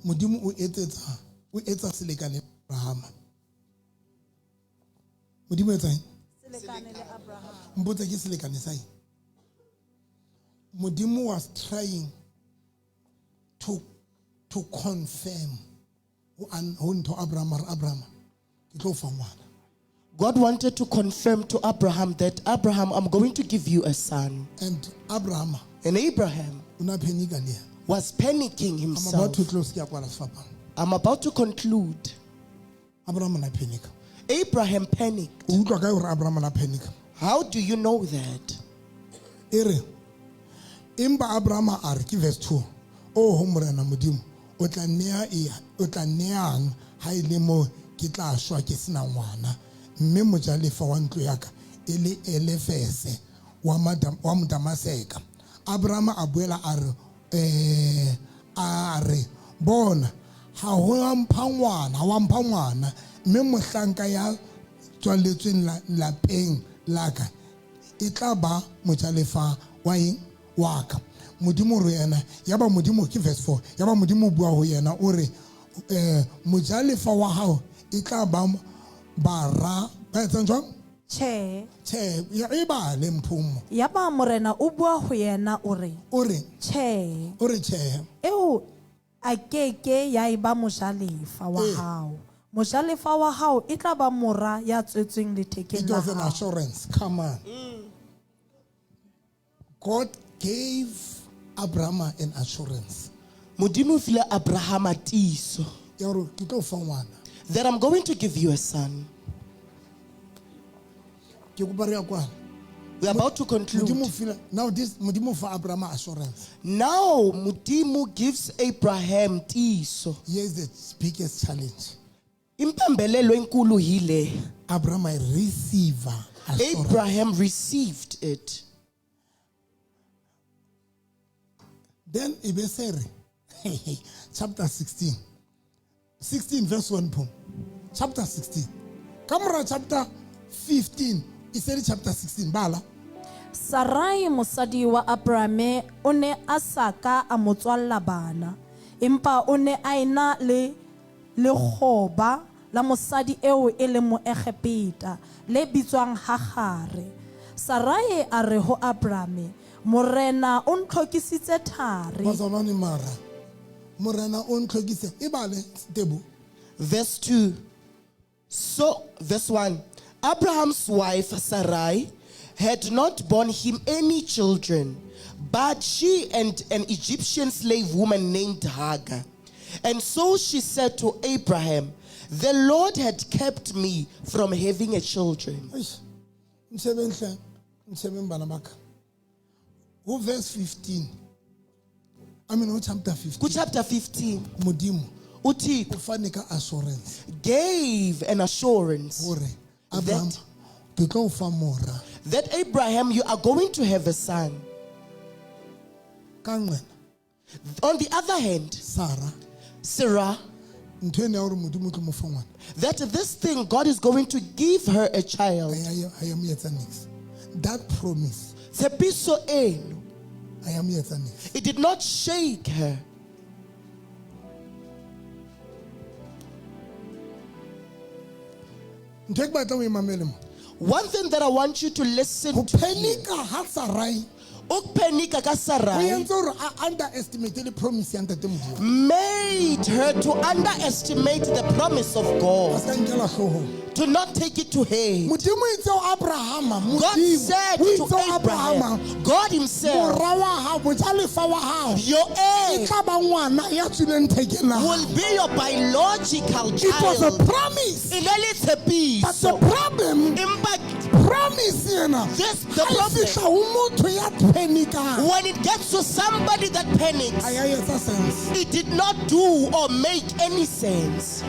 Modimo o etsa selekane Abraham. Modimo etsa eng? Selekane le Abraham. Mpotse ke selekane sa eng? Modimo was trying to confirm ho ntho Abraham ke tlo fa ngwana. God wanted to confirm to Abraham that, Abraham, I'm going to give you a son. And Abraham And Abraham una phenika le. was panicking I'm himself. about to close ke a kwala sefapano. I'm about to conclude. Abraham na phenika. Abraham panicked. O utlwa kae hore Abraham na phenika? How do you know that? Ere imba Abraham a re ke verse 2. O ho morena modimo o tla neang ha ile mo ke tla shwa ke sena ngwana mme mojalefa wa ntlo yaka ele Elefese wa Modamaseka. Abraham a boela a re bona ha ho wa mpha ngwana mme mohlanka ya tswaletsweng lapeng laka e tla ba mojalefa wa ka. Modimo re yena ya ba modimo ke verse 4 ya ba modimo bua ho yena o re mojalefa wa hao e tla ba bara ba etsa jwang Tjhe, ya e ba le mphomo ya ba morena o bua ho yena o re, o re tjhe, eo a keke ya e ba mojalefa wa hao. Mojalefa wa hao e tla ba mora ya tswetsweng lethekeng it la was an hao. assurance. Come on. God gave Abraham an assurance Modimo file Abraham tiiso ya hore ke tlo fa ngwana. that I'm going to give you a son. Ke kopa re ya kwana. We're about to conclude. Modimo for Abraham assurance. Now Modimo gives Abraham tiiso. Here is the biggest challenge. Impembelelo enkulu hile. Abraham receive assurance. Abraham received it. Then Ibesere, chapter 16 verse 1 pom. Chapter 16. Kamera chapter 15. Iseri chapter 16 bala. Sarai mosadi wa Abrahame o ne a saka a mo tswalla bana, empa o ne a ena le lekgoba la mosadi eo e le Moegepeta le bitswang Hagare. Sarai a re ho Abrahame, morena o ntlhokisitse thari. Bazalwane mara. Morena o ntlhokise e bale tebo. Verse 2. So, verse 1. Abraham's wife Sarai had not borne him any children, but she and an Egyptian slave woman named Hagar. And so she said to Abraham, the Lord had kept me from having a children. Eish. Msebenhle bana baka. Who verse 15? Who chapter 15? Ku chapter 15. Modimo Uthi o fane ka assurance gave an assurance hore Abraham ke tlo fa mora that Abraham, you are going to have a son. ka ngwena. On the other hand, Sarah, Ntho ena ya hore modimo o tlo mo fa ngwana. that this thing God is going to give her a child. Ha ya mo etsa niks. That promise Tshepiso eno I am yetsa. It did not shake her. Ntwe ke batla o e mamele mo. One thing that I want you to listen Go to here. panika ha Sarai. Ukuphenika O kaSarai entse hore a underestimate the promise ya ntate Modimo. made her to underestimate the promise of A God, ska nkela hloohong. to not take it to head. Modimo o itse ho Abrahama, God said Modimo o to itse ho Abraham, God himself, Mora wa hao, bojalefa wa hao. your E heir tla ba ngwana ya tswileng thekeng la hao. will be your biological It was a child. promise. In a little piece. But the problem, Impact. promise yena, This the ha e problem. fihla ho motho ya panikang. When it gets to somebody that panics, Ha ya etsa sense. it did not do or make any sense.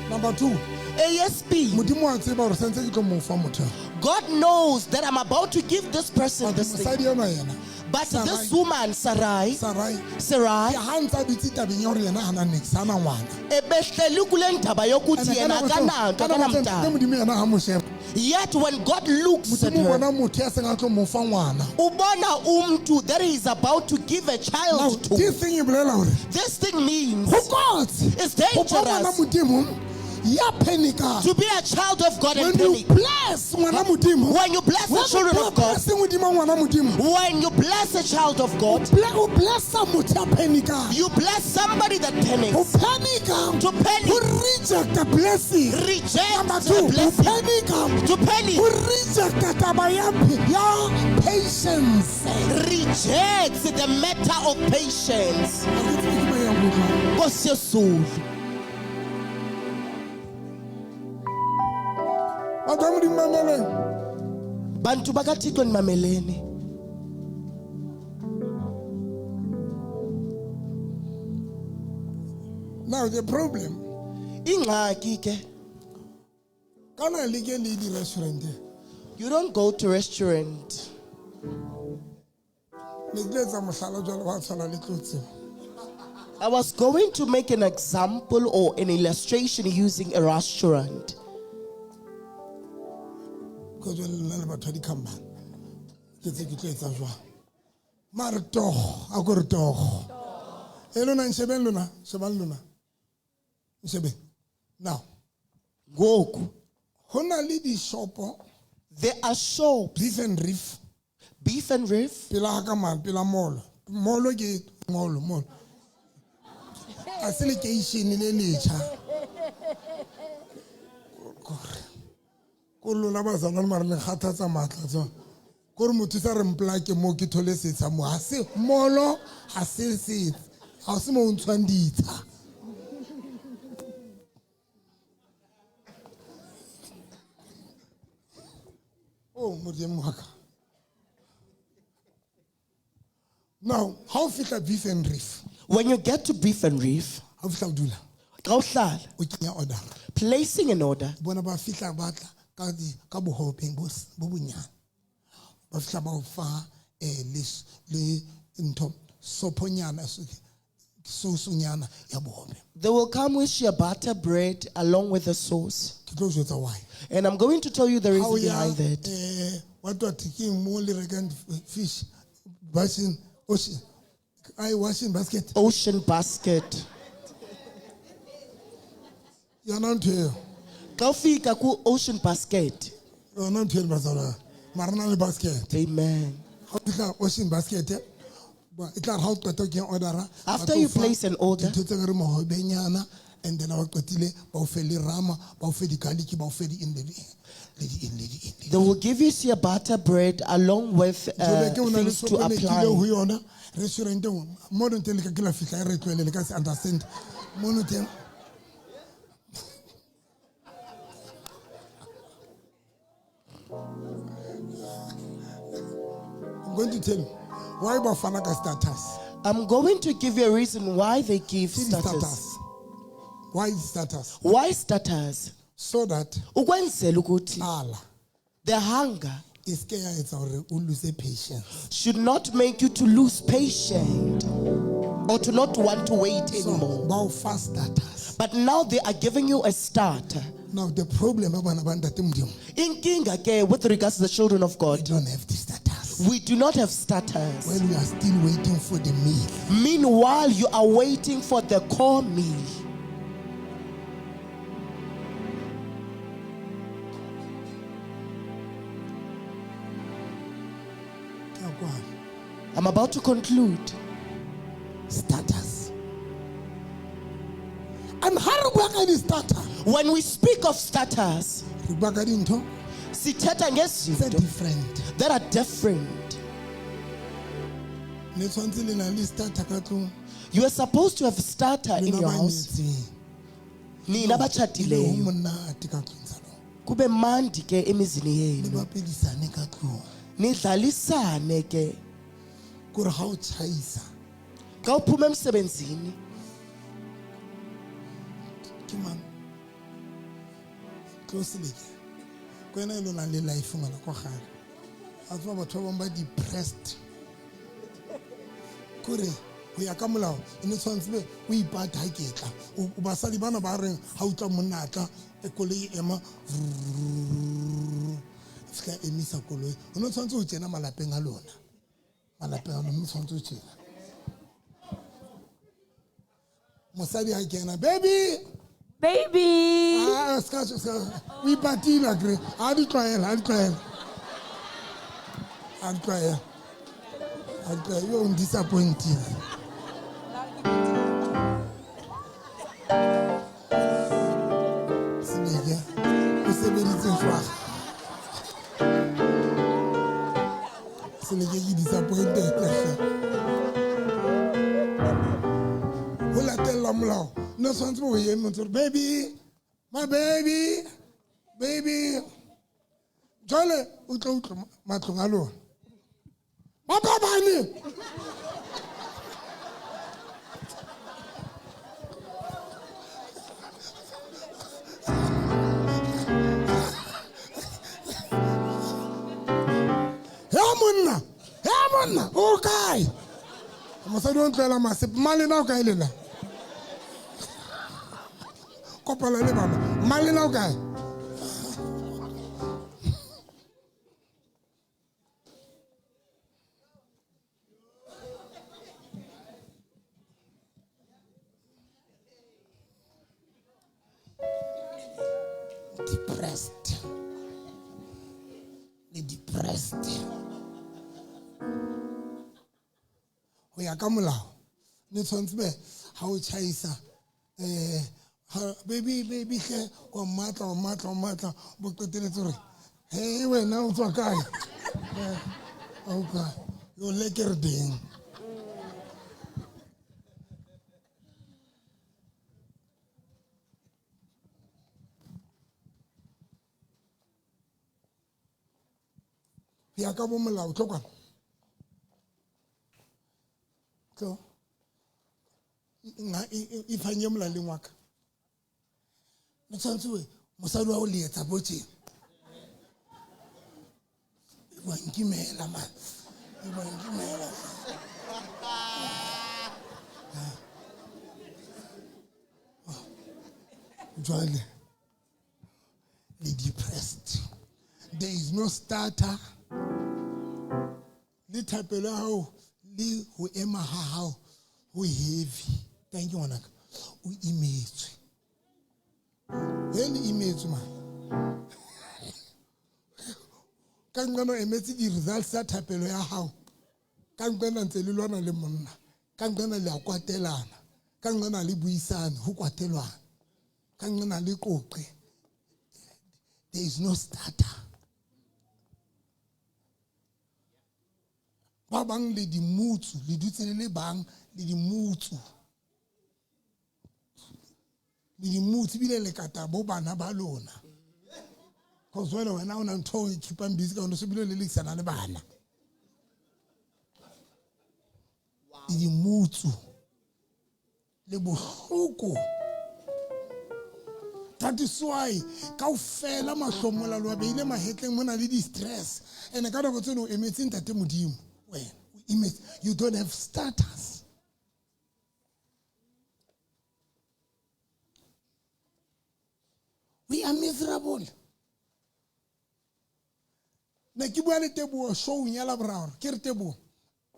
Number 2, ASP, Modimo a tseba hore sentse ke tlo mo fa motho. God knows that I'm about to give this person this thing. Mosadi yona yena, But this woman, Sarai, Sarai, Sarai, ha ntse a dutse tabeng ya hore yena hana nix, hana ngwana. ebehleli kule ndaba yokuthi yena akananto, akanamntana. Modimo yena ha mo sheba. Yet when God looks at Modimo her, bona motho ya seng a tlo mo fa ngwana. ubona umntu that he is about to give a Now, child to. this thing e bolela hore This thing means ho kotsi. it's Ho ba ngwana dangerous Modimo ya panika. to be a child of God and When you panic. bless ngwana Modimo, When you bless the when children you of God, bless Modimo ngwana Modimo, when you bless a child of God, o bless motho ya panika. you bless somebody that Ho panics. panika, To ho panic, reject the blessing. reject Number the 2, ho blessing. panika, To ho panic, reject taba ya patience. rejects the matter of patience. Nkosi yesulu. Batho ba Modimo mameleng. Bantu bakaThixo nimameleni. Now the problem, Ingxaki ke, kana le ke le di restaurant. you don't go to restaurant. Ne ke letsa mohlala jwale wa tshwana le tlotse. I was going to make an example or an illustration using a restaurant. Ko jwale lena le batho di company. Ke tse ke tlo etsa jwang. Mare togo, a go re togo. E lona nshebeng lona, shebang lona. Nshebeng. Now, Ngoku, ho na le di shopo, there are shops, beef and reef. beef and reef. Pela ha ka mall, pela mall. Mall ke mall. A se le keishene le letjha. Ko lona bazana le mare le kgathatsa matla tsona. Ko re motho sa re mplake mo ke thole setsha mo. Ha se molo, ha se setsha. Ha se mo o ntshwang ditsha. Oh, Modimo wa ka. Now, how fitla beef and reef? When you get to beef and reef, How fitla o dula? ka o hlala, O kenya order. placing an order, Bona ba fitla ba tla ka bohopeng bo bonyane. Ba fitla ba o fa le ntho soponyana sosonyana ya bohope. they will come with ciabatta bread along with the sauce. Ke tlo jwetsa why. And I'm going to tell you the How reason ya behind that. what taking mo le rekang fish washing ocean washing basket. Ocean basket. Yona ntho eo. Ka o fika ku ocean basket. Yona ntho eo bazala. Mara na le basket. Amen. How fitla ocean basket. It like how to get order. After you place an order, Ntho tse ka re mohobenyana and then our qetile ba o fe le rama, ba o fe di garlic, ba o fe di in the they will give you ciabatta bread along with things to apply. Restaurant mo don't tell ka ke la fitla re tlwele ka se understand. Mo no teng. I'm going to tell you why bafana ka status. I'm going to give you a reason why they give See the status. status. Why status? Why status? So that Ukwenzela ukuthi ala the hunger is ke ya etsa hore o lose patience. should not make you to lose patience or to not want to wait So anymore. ba o fa status. But now they are giving you a starter. Now the problem ba bana ba ntate Modimo, Inkinga ke with regards to the children of they God, don't have the status. We do not have starters. while we are still waiting for the meal. Meanwhile, you are waiting for the core meal. I'm about to conclude. Starters. And how do we starter? When we speak of starters, It's sithetha ngezinto different. that are different. You are supposed to have a starter in your house. Nina batshadileyo kube mandi ke emizini yenu, nidlalisane ke. Xa uphuma emsebenzini, closely kwena ilo na le life ngala kwa gare a tswa batho ba ba depressed kore go ya ka molao e ne tshwantse be o ipata ha ketla o basadi bana ba reng ha o tla monatla e koloi ema ska emisa koloi o ne tshwantse o tsena malapeng a lona malapeng a lona tshwantse o tsena mosadi ha kena baby. We party like this. I'll try. You're disappointing. C'est disappointed. No son's boy, baby, my baby, Jolly, Matungalo. My papa, Hermon, okay. I must don't tell my sip, Malina, Kailina. Kopala le mama mali na ukae depressed o ya ka molao ne tshwantse be ha o chaisa baby ke o matla bo qeteletse re hey wena o tswa kae okay yo lekerding ya ka bo molao tlhokwa so ifanye molaleng wa ka no tshwantse we mosadi wa o leetsa botse wa nkimela man wa nkimela jwale le depressed there is no starter le thapelo ya hao le ho ema ha hao ho heavy thank you ngwanaka o imetswe Any image man. Kan ngano emetse di results tsa thapelo ya hao. Kan ngana ntse le lwana le monna. Kan ngana le akwatelana. Kan ngana le buisana ho kwatelwana. Kan ngana le qoqe. There is no starter. Ba bang le di mutsu, le dutse le bang le di mutsu. Di mutsi bile le kata bo bana ba lona cause wena o na ntho e keepang busy ka o se bile le lekisana le bana di mutsu le bohloko that is why ka o fela mahlomola lo beile mahetleng mona le di stress ene ka go tseno emetse ntate modimo wena you don't have starters. We are miserable. ne ke bua le Teboho showing ya laboraro ke re Teboho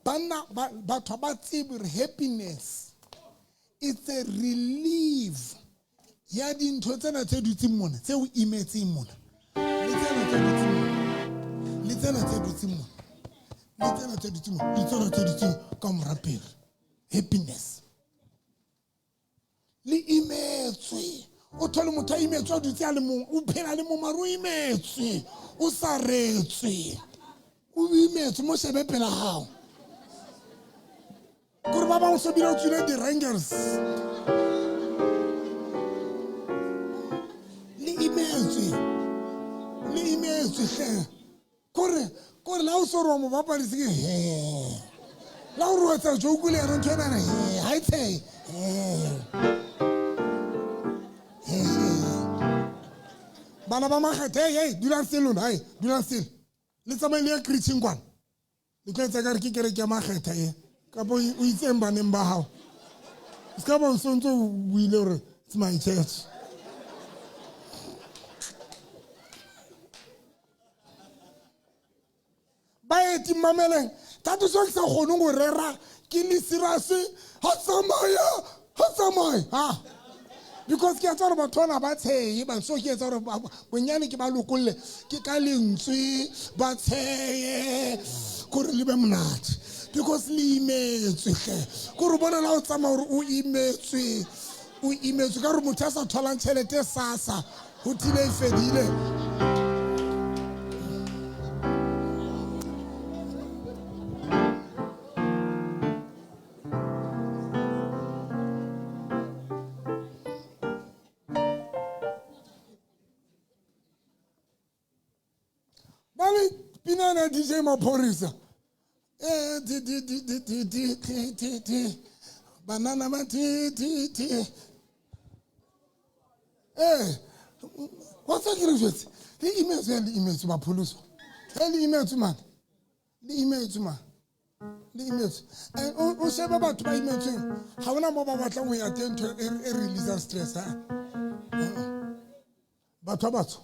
banna batho ba tsebe happiness it's a relief ya dintho tsena tse dutseng mona tse o imetseng mona le tsena tse dutseng mona le tsena tse dutseng mona le tsena tse dutseng mona le tsena tse dutseng ka morapere happiness le imetswe o thole motho a imetswe a dutse a le mong o phela le mong maro imetswe o sa retswe o imetswe mo shebe pela hao kore ba bangwe so bile o tswile di-Rangers le imetswe hle kore la o so re wa mo bapadise ke la o re wa tsa joke le ere ntho enana ha itshe bana ba makgethe hey dulang still lona hey dulang still le tsamaile ya preaching kwana le tlo etsa ka re ke kereke ya makgethe e ka bo o itseng baneng ba hao ska ba o sontso o buile hore it's my church ba eti mameleng ta tso ke sa kgone go rera ke le serious ha tsamaya ha because ke a tsara batho na ba tsheye ba so ke tsara bonyane ke ba lokolle ke ka lentswe ba tsheye gore le be monate because le imetswe gore bona la o tsama gore o imetswe ka re motho a sa tholang tšhelete sasa go tile e fedile Pinana DJ Maphorisa banana ba what's that you just the image ba pholoso le image man o sheba batho ba image ha ona mo ba batla go ya teng e release stress ha batho ba batho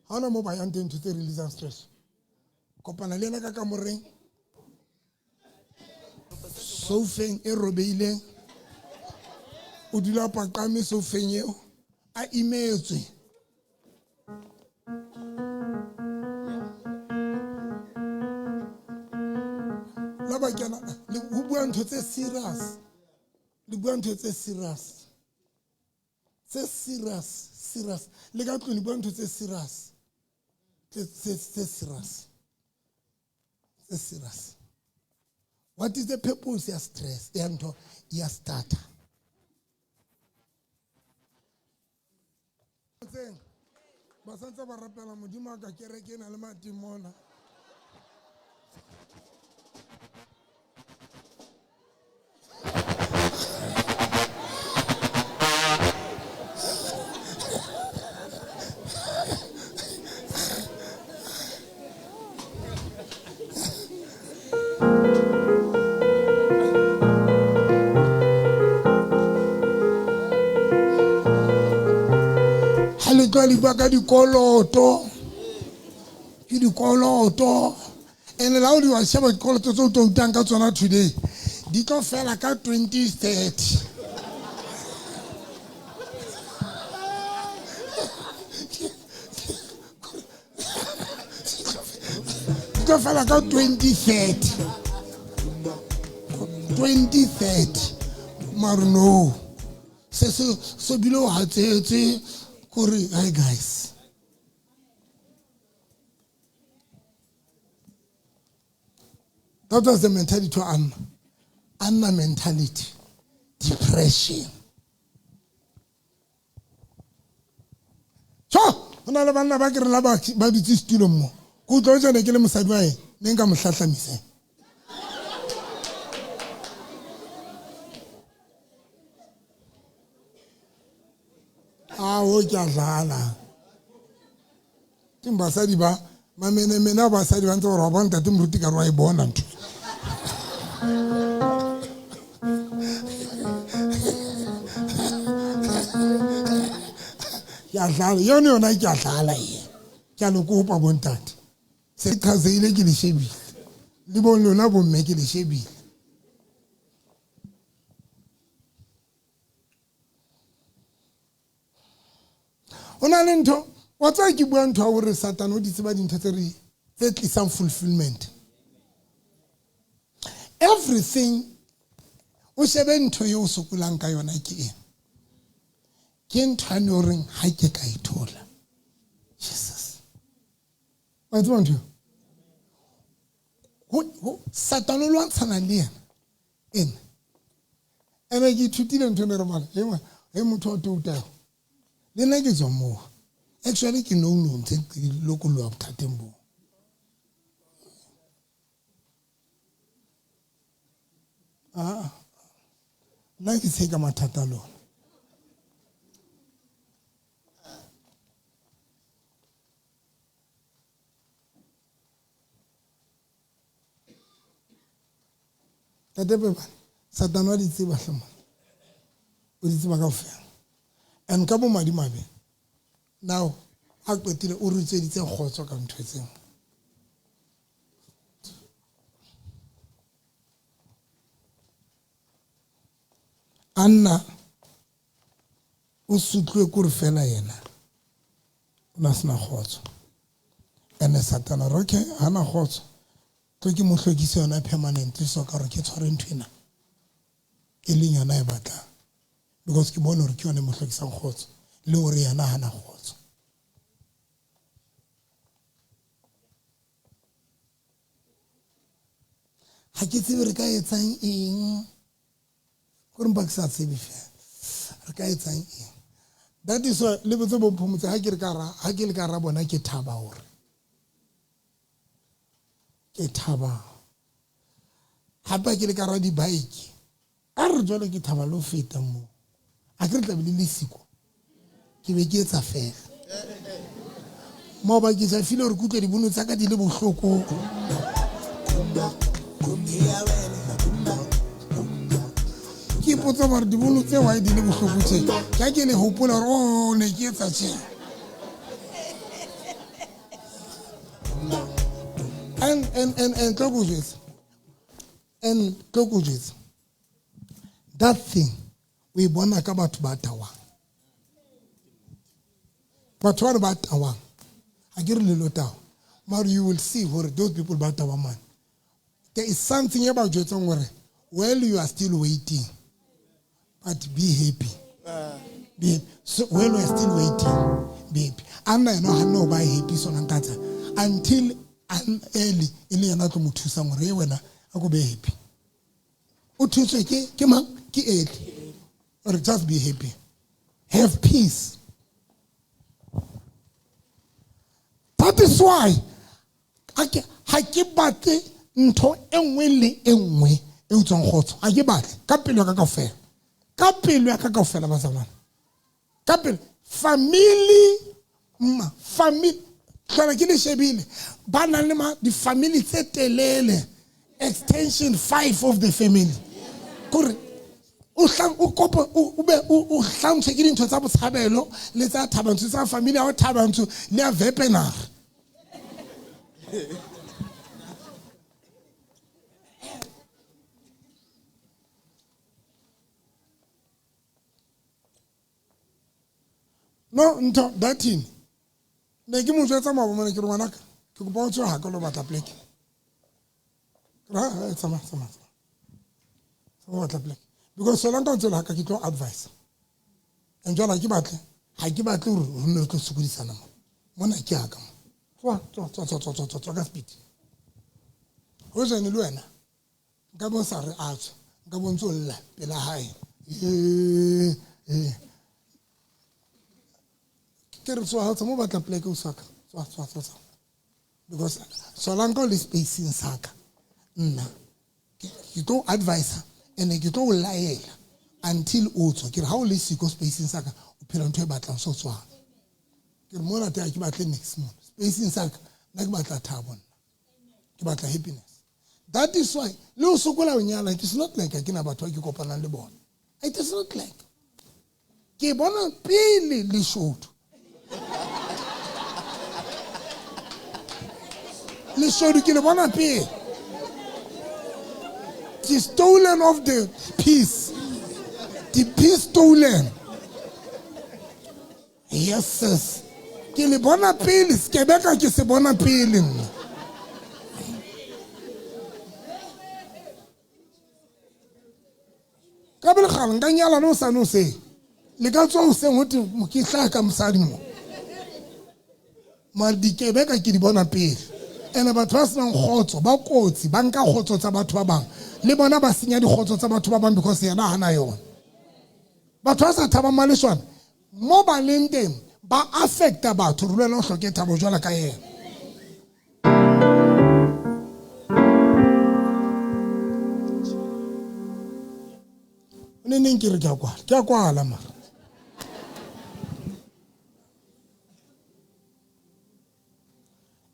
ha ona mo ba yang teng to release stress kopana le ena ka ka moreng sofeng e robeileng o dula paqame sofeng eo a imetswe la ba kena le bua ntho tse serious le bua ntho tse serious le ka tlo le bua ntho tse serious serious. What is the purpose of stress? Yanto ya starter. Basantsa ba rapela modimo ka kereke na le matimona. Li baka dikoloto ke dikoloto ene la o di wa sheba dikoloto tso to utang ka tsona today di tlo fela ka 2030 di tlo fela ka 2030 marno se bilo hatsetse Kuri, hi guys. That was the mentality to Anna mentality. Depression. So, ona le bana ba ke re la ba ditse stilo mo. Go tlo tsene ke le mosadi wa e, ne nka mo hlahlamise. O ke a dlala ke basadi ba mena basadi ba ntse gore ba ntate moruti ka re wa e bona ntho ke a dlala yona ke a dlala ye ke a le kopa bontate se qhazeile ke le shebile le bo lona bo mme ke le shebile ona le ntho wa tsa ke bua ntho a hore Satan o di tseba dintho tse tlisang fulfillment. Everything o shebe ntho yo sokulang ka yona ke eng ke ntho ane o reng ha ke ka ithola Jesus wa tswa ntho Satan o lwantshana le yena ene ene ke ithutile ntho ne re mala he motho o touta le nna ke tswa moo actually ke no ntse lokolo wa bothateng bo nna ke se ka mathata lona tate beba Satan wa di tseba hlama o di tseba kaofela and ka bo madimabe now a qetile o re tseditse kgotso ka ntho tseng Anna o sutlwe ko re fela yena o na sena kgotso ene Satana roke hana kgotso tlo ke mo hlokise yona permanently so ka re ke tshware nthwena e leng yona e batla because ke bona re ke yona mo hlokisang kgotso le hore yana hana kgotso ha ke tsebe re ka etsang eng gore mpa ke sa tsebe fe re ka etsang eng that is why le botse bo phomotse ha ke le ka ra bona ke thaba hore ke thaba hapa ke le ka ra di bike a re jwale ke thaba lo feta mo a ke re tla le siko ke be ke etsa fela mo ba ke sa file hore kutlwa di bono tsa ka di le bohloko ke potsa bare di bono tse wa di le bohloko tse ka ke le hopola hore ne ke etsa tse and tlokojetse that thing we bona ka batho ba tawang batho ba tawang a ke re le lotawa mara you will see where those people ba tawang man there is something about jotsong where while you are still waiting but be happy be happy. So while you are still waiting be happy ana no ba happy so nkatsa until an early ile yana tlo mothusa ngore ye wena a go be happy o thuswe ke mang ke early or just be happy have peace. That is why ha ke batle ntho enngwe le enngwe e utswang khotso ha ke batle ka pelo ka kaofela ba zamana ka pelo family kana ke le shebile ba na le ma di family tse telele extension 5 of the family kore o kopa o be o hlantshe ke dintho tsa botshabelo le tsa thabantsho tsa family ya o thabantsho le a vepenar no nto dating ne ke mo jwetsa mabomane ke re ngwanaka ke go bontse ha ka lo batla pleke ra tsama batla pleke because so long ntse la ka ke tlo advice and jwala ke batle ha ke batle hore re ne tlo sukudisana mona ke aka tswa ka speed ho jane le wena ka bo sa re atswa ka bo ntse lla pela hae ke re tswa ha mo batla pleke o saka tswa because so long go le space in saka nna ke tlo advise and ke tlo laela until o tswa ke re ha o le siko space in saka o phela ntwe batla so tswa ke re mona te a ke batle next month space in saka na ke batla thabo ke batla happiness. That is why le o sokola o nyala it is not like ke na batho ke kopana le bona it is not like ke bona pele le shoto leshodu ke le bona pele. The stolen of the peace. The peace stolen. Yes, sis. Ke le bona pele, skebeka ke se bona pele. Ka bele khala nka nyala no sa no se. Le ka tswa o se ngote mokihla ka mosadi mo. Ma di kebeka ke di bona pele. Ene batho ba senang khotso ba kotsi ba nka khotso tsa batho ba bang. Le bona ba senya di khotso tsa batho ba bang because yena hana yona. Batho ba sa thaba maleshwana mo ba leng teng ba affecta batho re lwana o hloke thabo jwala ka yena. Neng ke re ke a kwala mara.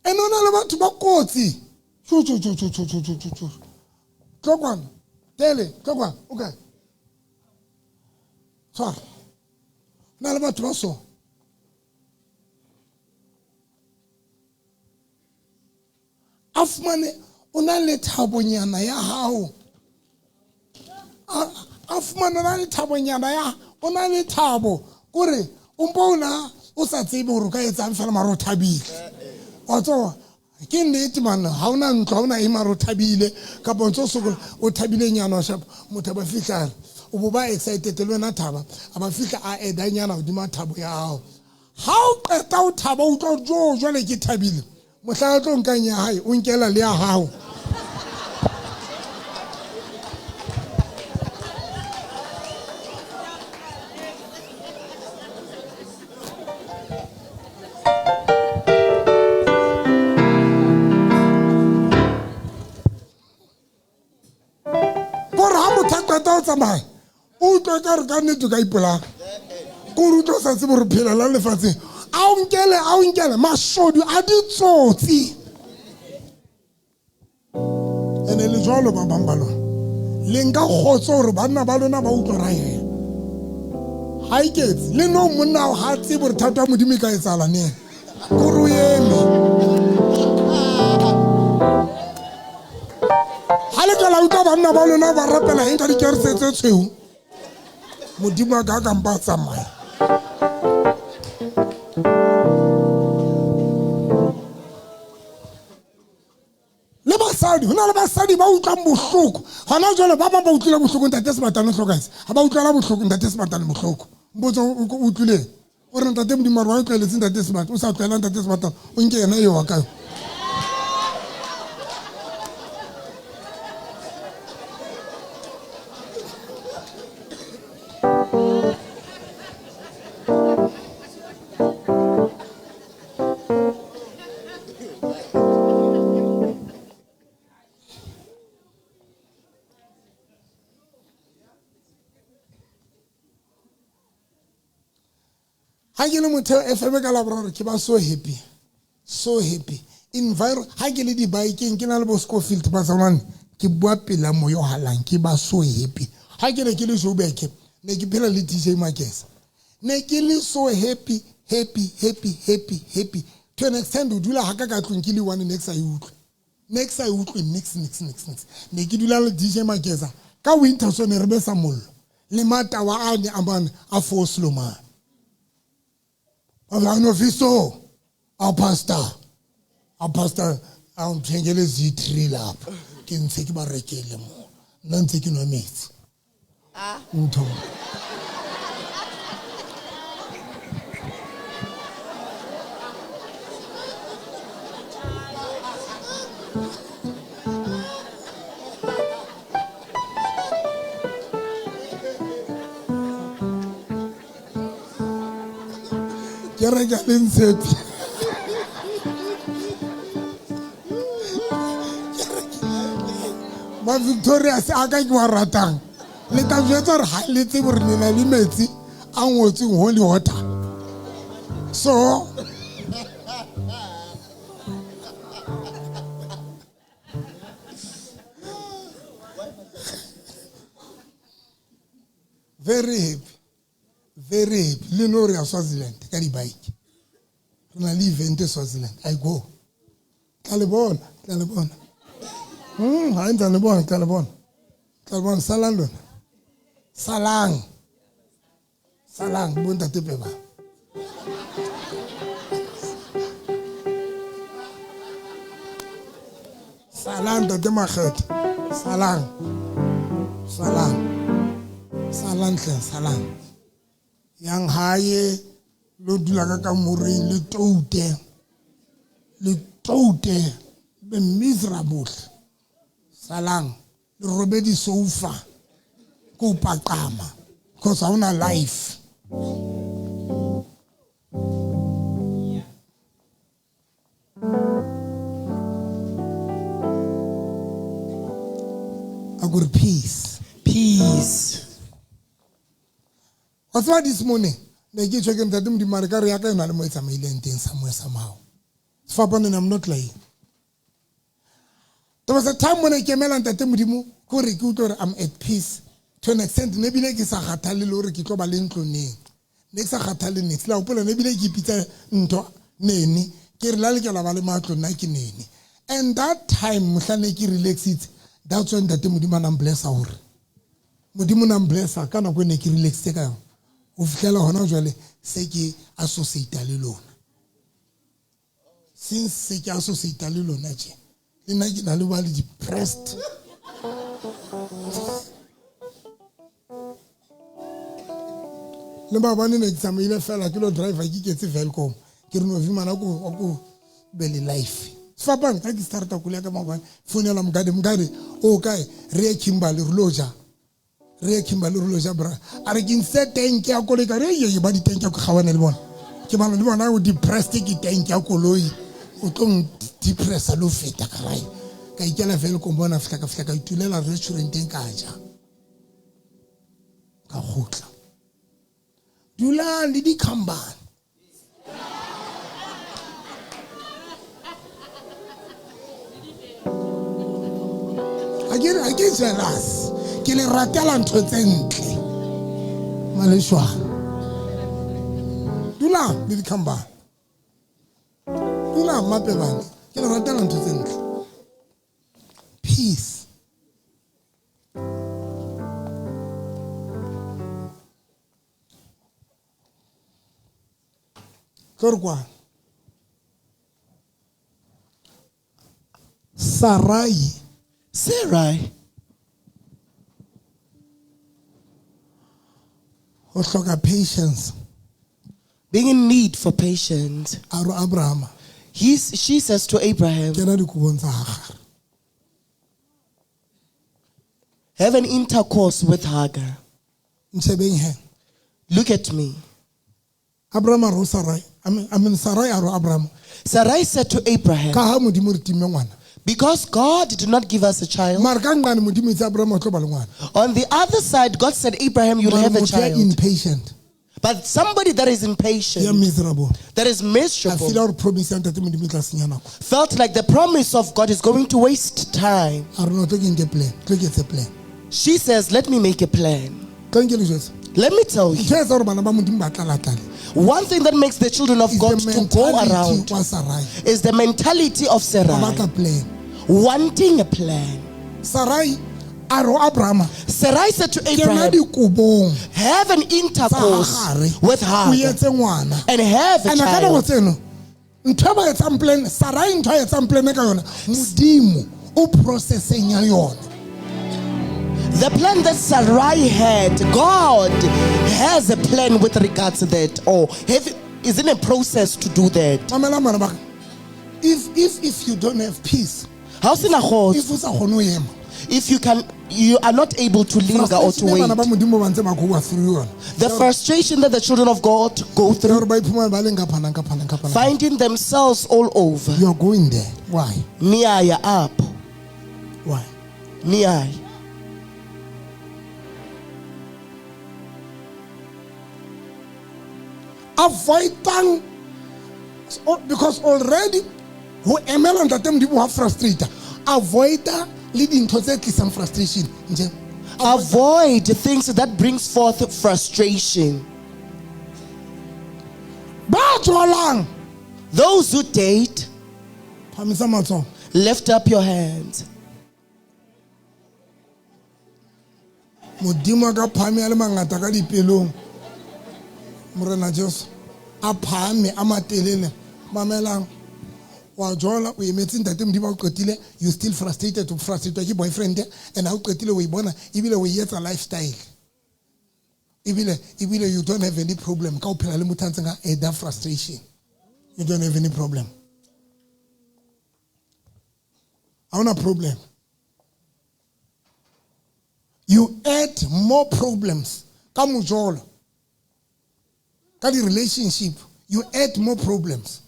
Enona le batho ba kotsi. Tlokwana. Tele, tlokwana. Okay. Sorry. Na le batho ba so. Afumane o na le thabonyana ya hao. Afumane o na le thabonyana ya o na le thabo kore o mpona o sa tsebe hore ka etsa fela maro thabile. Wa tswa ke nnete man ha ona ntlo ha ona imaro thabile ka bontso sokola o thabile nyana shap motho ba fihla o bo ba excited le wena thaba aba fihla a edanyana o dima thabo ya hao ha o qeta o thaba o tlo jwale ke thabile mohla tlo nkanya hae o nkela le ya hao. Tsamaya o tlo ka re ka nnete ka ipola ko re tlo sa tsebo re phela la lefatsheng a o nkele mashodu a ditsotsi ene le jwalo ba bang ba lona le nka kgotso hore banna ba lona ba utlwa ra yena ha iketse le no monna ha tsebo re thatwa modimo ka etsala ne ko re eme hale ka la utlwa banna ba lona ba rapela eng ka dikerese tse tshweu modimo ka ka mpa tsamaya le basadi hona le basadi ba utlwang bohloko hona jwale ba ba utlwile bohloko ntate Sebatane hlokaise ha ba utlwela bohloko ntate Sebatane bohloko mbotso o utlwile o re ntate modimo wa utlweletse ntate Sebatane o sa utlwela ntate Sebatane o nke yena yo wa ka ha ke le motho FM ka la boraro ke ba so happy ha ke le di bikeng ke na le bo Scofield ba tsana ke bua pela moyo halang ke ba so happy ha ke le Joburg ne ke phela le DJ Makesa ne ke le so happy to an extent o dula ha ka tlong ke le one next I utlwe next ne ke dula le DJ Makesa ka winter so ne re be sa mollo le mata wa ane amane a for slow man Avano viso a pastor a mphengele Z3 lapha ke ntse ke ba rekele mo nna ntse ke nwa metsi ntho ke reka lentshepi ma Victoria se aka ke wa ratang le ta jwetsa re ha le tsebo re nena le metsi a ngotseng holy water so very happy le no re ya Swaziland ka di bike re na le event Swaziland I go Tla le bona. Ha ntse le bona, tla le bona. Salang lona. Salang, bonta te peba. Salang tate Makgetho. Salang. Yang hae lo dula ka kamoreng le toute be miserable. Salang le robe di sofa ko paqama because ha una life. I got peace. What's why this morning? They get checking that them the marikari yaka na le mo etsa maileng teng somewhere somehow. Fapane I'm not lying. There was a time when I came and that I'm at peace to an extent. Maybe like it's a hatali lori ki toba lentlo ne. Next a hatali ne. Sla upola maybe like pita nto neni. Kirlali ke la vale matlo na ki neni. And that time muhlane ki relax it. That's when that mudima nam bless our. Mudimo nam bless her. Kana kwe ne ki relax teka. Ufitela hona jwale seki associate alilona. Since seki associate alilona je. Ina luwali depressed. Le baba ni exam ile fela kilo driver ki ketse Velcom. Ke re no vimana ko beli life. Sfapang ka ki starta kulia ka mabane. Phone la mgade. O kai re Kimberley Ruloja. Bra. Are kin se tank ya koloi ka re ye ba di tank ya go gawana le bona. Ke bana le bona o depressed ki tank ya koloi. O tlo depress lo feta ka rai. Ka ikela Velcom bona fika ka itulela restaurant teng ka ja. Ka khutla. Dula le di khambane. I get jealous. Ke le ratela ntho tse ntle. Maleshwa. Dula le di khambane. Dula mapebane. Ke le ratela ntho tse ntle. Peace. Korkwa. Sarai. O hloka patience. Being in need for patience. Aro Abraham. She says to Abraham, Kena dikubong tsa Hagar. have an intercourse with Hagar. Ntshebeng he. Look at me. Abraham aro Sarai. Sarai aro Abraham. Sarai said to Abraham, Ka ha Modimo re timme ngwana. because God did not give us a child. Mara ka ngane Modimo itse Abraham o tlo ba le ngwana. On the other side, God said, Abraham, you'll have a Motho ya child. impatient. But somebody that is Ya impatient, miserable. that is I miserable, feel our promise ya ntate Modimo tla senya nako. felt like the promise of God is going to waste time. Are no tlo ke nke plan. Tlo ke etse plan. She says, let me make a plan. Ka nke le jwetsa. Let me tell you, Ntho e etsa hore bana ba Modimo ba tlala-tlale. one thing that makes the children of Is God the to go mentality around wa Sarai. is the mentality of Ba Sarai, batla plan. wanting a plan. Sarai aro Abraham. Sarai said to Kena Abraham, dikobong. have an intercourse with O Hagar etse ngwana. and have a Ana ka nako child. tseno. Ntho ba etsang plan, Sarai ntho a etsang plan ka yona. Modimo o processing ya yona. The plan that Sarai had, God has a plan with regards to that, or is in a process to do that. Mamela mara ba. If you don't have peace, How sina kgotso, if o sa kgone ho ema, if you are not able to linger or to frustration e bana ba wait. Modimo ba ntse ba go through yona. The frustration that the children of God go Ya through, hore ba iphumana ba leng ka phana. finding themselves all over. You are going there. Why? Niaya up, Why? niaya. Avoiding, because already who emela ntate Modimo wa frustrator. Avoida le dintho tse tlisang frustration. Nje. Avoid the things that brings forth frustration. Ba tswalang Those who date, Phamisa matsoho. Lift up your hands. Modimo ka phame a le mangata ka dipelong. Morena Jesu a phame a matelele mamelang. Wa jola o emetse ntate Modimo a qetile, you still frustrated ke boyfriend and a o qetile o ibona ebile o etsa lifestyle. Ebile you don't have any problem ka o phela le motho a ntseng a that frustration. You don't have any problem. I want a problem. You add more problems. Come ujolo. Ka di relationship, you add more problems.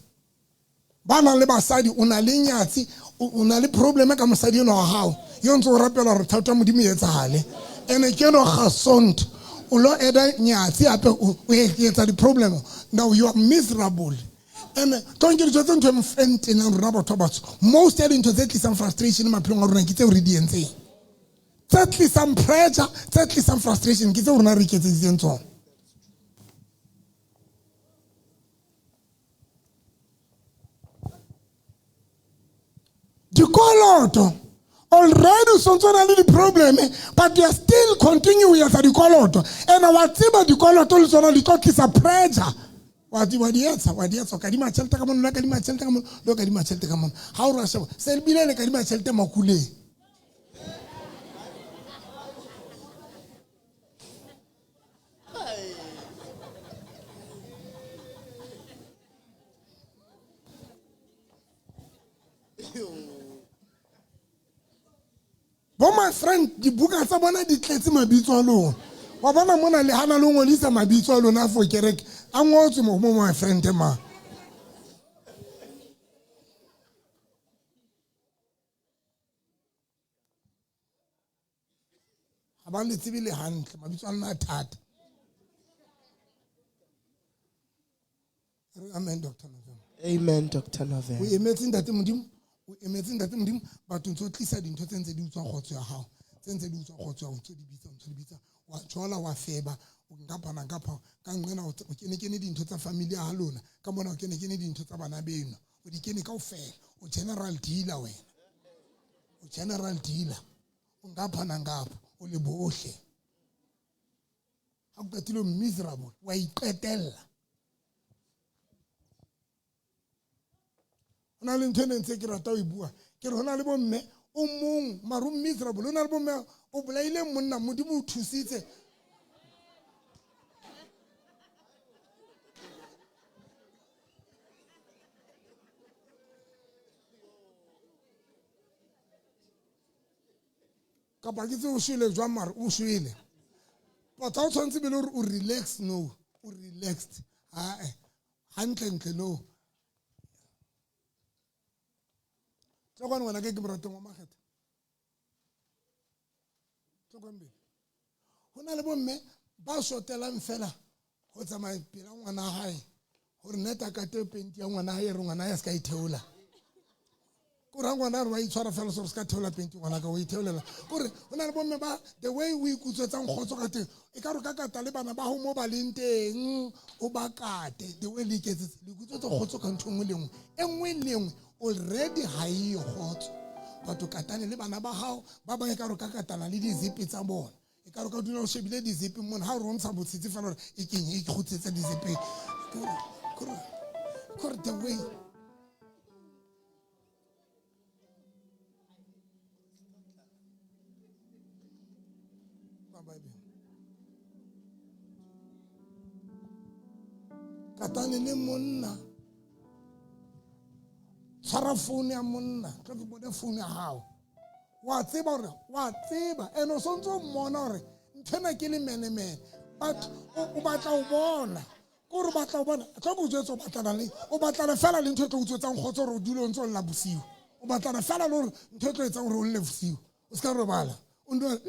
Bana le basadi una le nyatsi, una le problem ka mosadi no hao. Yo ntse o rapela re thata Modimo etsahale. Ene ke no gasont. O lo eda nyatsi ape o etsa di problem. Now you are miserable. And don't get to them friend in a rubber tobat. Most into that some frustration in my plong or get a rediency. Certainly some pressure, certainly some frustration. Get over the call out already some problem, but they are still continuing as a call out. And our team at the call out also the talk is a pressure. Wadietsa kadima tšhelete ka mono la kadima tšhelete ka mono lo kadima tšhelete ka mono ha o rasha se bile le kadima tšhelete makuleng bo my friend dibuka tsa bona di tletse mabitso a lona wa bona mona le hana lo ngolisa mabitso a lona for kereke a ngotse mo my friend ma ha ba le tsebile hantle mabitso a lona thata amen Dr. November. Amen, Dr. November. We emetse ntate Modimo batho ntse o tlisa dintho tse ntse di utswa kgotso ya hao tse ntse di utswa kgotso ya o ntse di bitsa wa jola wa feba o ngapa na ngapa ka nqena o kene dintho tsa family ya lona ka mona o kene dintho tsa bana beno o di kene kaofela o general dealer wena o general dealer o ngapa na ngapa o le bohle ha o qetile miserable wa iqetella ona le ntho ntse ke rata o ibua ke re hona le bomme o mong maru miserable ona le bomme o bolaile monna Modimo o thusitse ka ba ke tse o shile jwa mara o shile but ha o tshwantse bele o relax no o relaxed hantle no Tsokwane wena ke moratong wa mageta. Tsokwane. Hona le bomme ba shotelang fela go tsamaya pela ngwana hae. Gore neta ka te penti ya ngwana hae re ngwana ya ska itheola. Gore ngwana re wa itshwara fela so ska theola penti ngwana ka o itheolela. Gore hona le bomme ba the way we ikutsetsang khotso ka teng e ka re ka kata le bana ba ho mo ba leng teng o ba kate the way le iketse le ikutsetsa khotso ka ntho ngwe lengwe engwe lengwe already high hot but o katane le bana ba hao ba ba ka ro ka katana le dizipi tsa bona e ka ro ka dula o shebile dizipi mona ha o rontsha botsitsi fela e kenye e khutsetsa dizipi kore the way katane le monna tshwara phone ya monna tlo ke bone phone ya hao wa tseba eno sontso mmona hore nthena ke le menemene but o batla o bona gore batla o bona tlo go jetso o batlana fela le ntho tlo utswetsang khotso re o dule o ntse o nna bosiu o batlana fela le gore ntho tlo etsang gore o nne bosiu o ska robala o ndo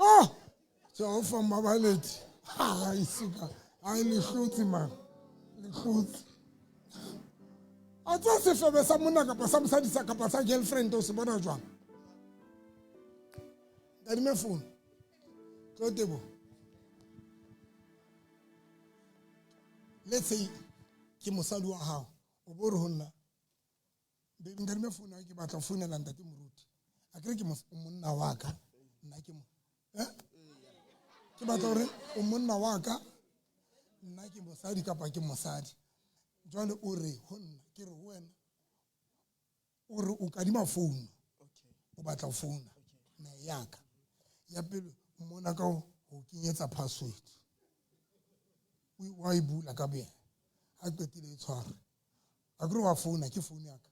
oh so from mabaleti isuka le hlotse man le hlotse a tsa se febe sa monna kapa sa mosadi sa kapa sa girlfriend o se bona jwang dadime phone tlo tebo let's say ke mosadi wa hao o bo re ho nna nka me phone ke batla phone la ntate moruti a kere ke monna wa ka nna ke mo ke batla hore o monna wa ka nna ke mosadi kapa ke mosadi jwale o re ho nna ke re wena o re o kadima phone o batla phone na ya ka ya pele mmona ka ho kenyetsa password wa e bula ka be a qetile e tshwara a gre wa phone ke phone ya ka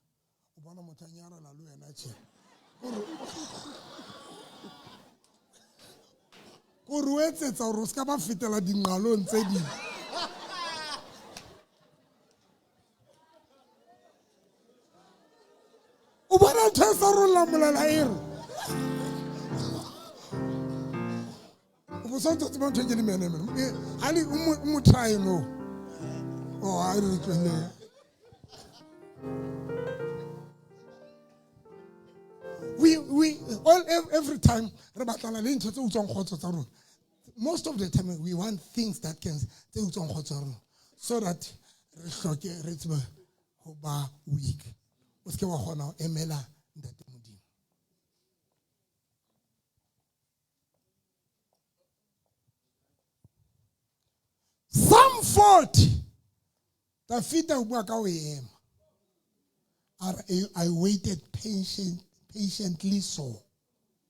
o bona mothanyana la lo yena tje go ruetsetsa gore o ska ba fetela dinqalong tse ding o bona ntho e sa rolla molela e re o bo sa ntse ba ntho ke le mene ali o mo try no oh I re tswele we all every time re batlana le ntho tse utswang khotso tsa rona most of the time we want things that can tse utswang khotso tsa rona so that re hloke re tsebe ho ba weak o se ke wa gona emela ntate modimo Psalm 40 David o bua ka o ema I waited patiently so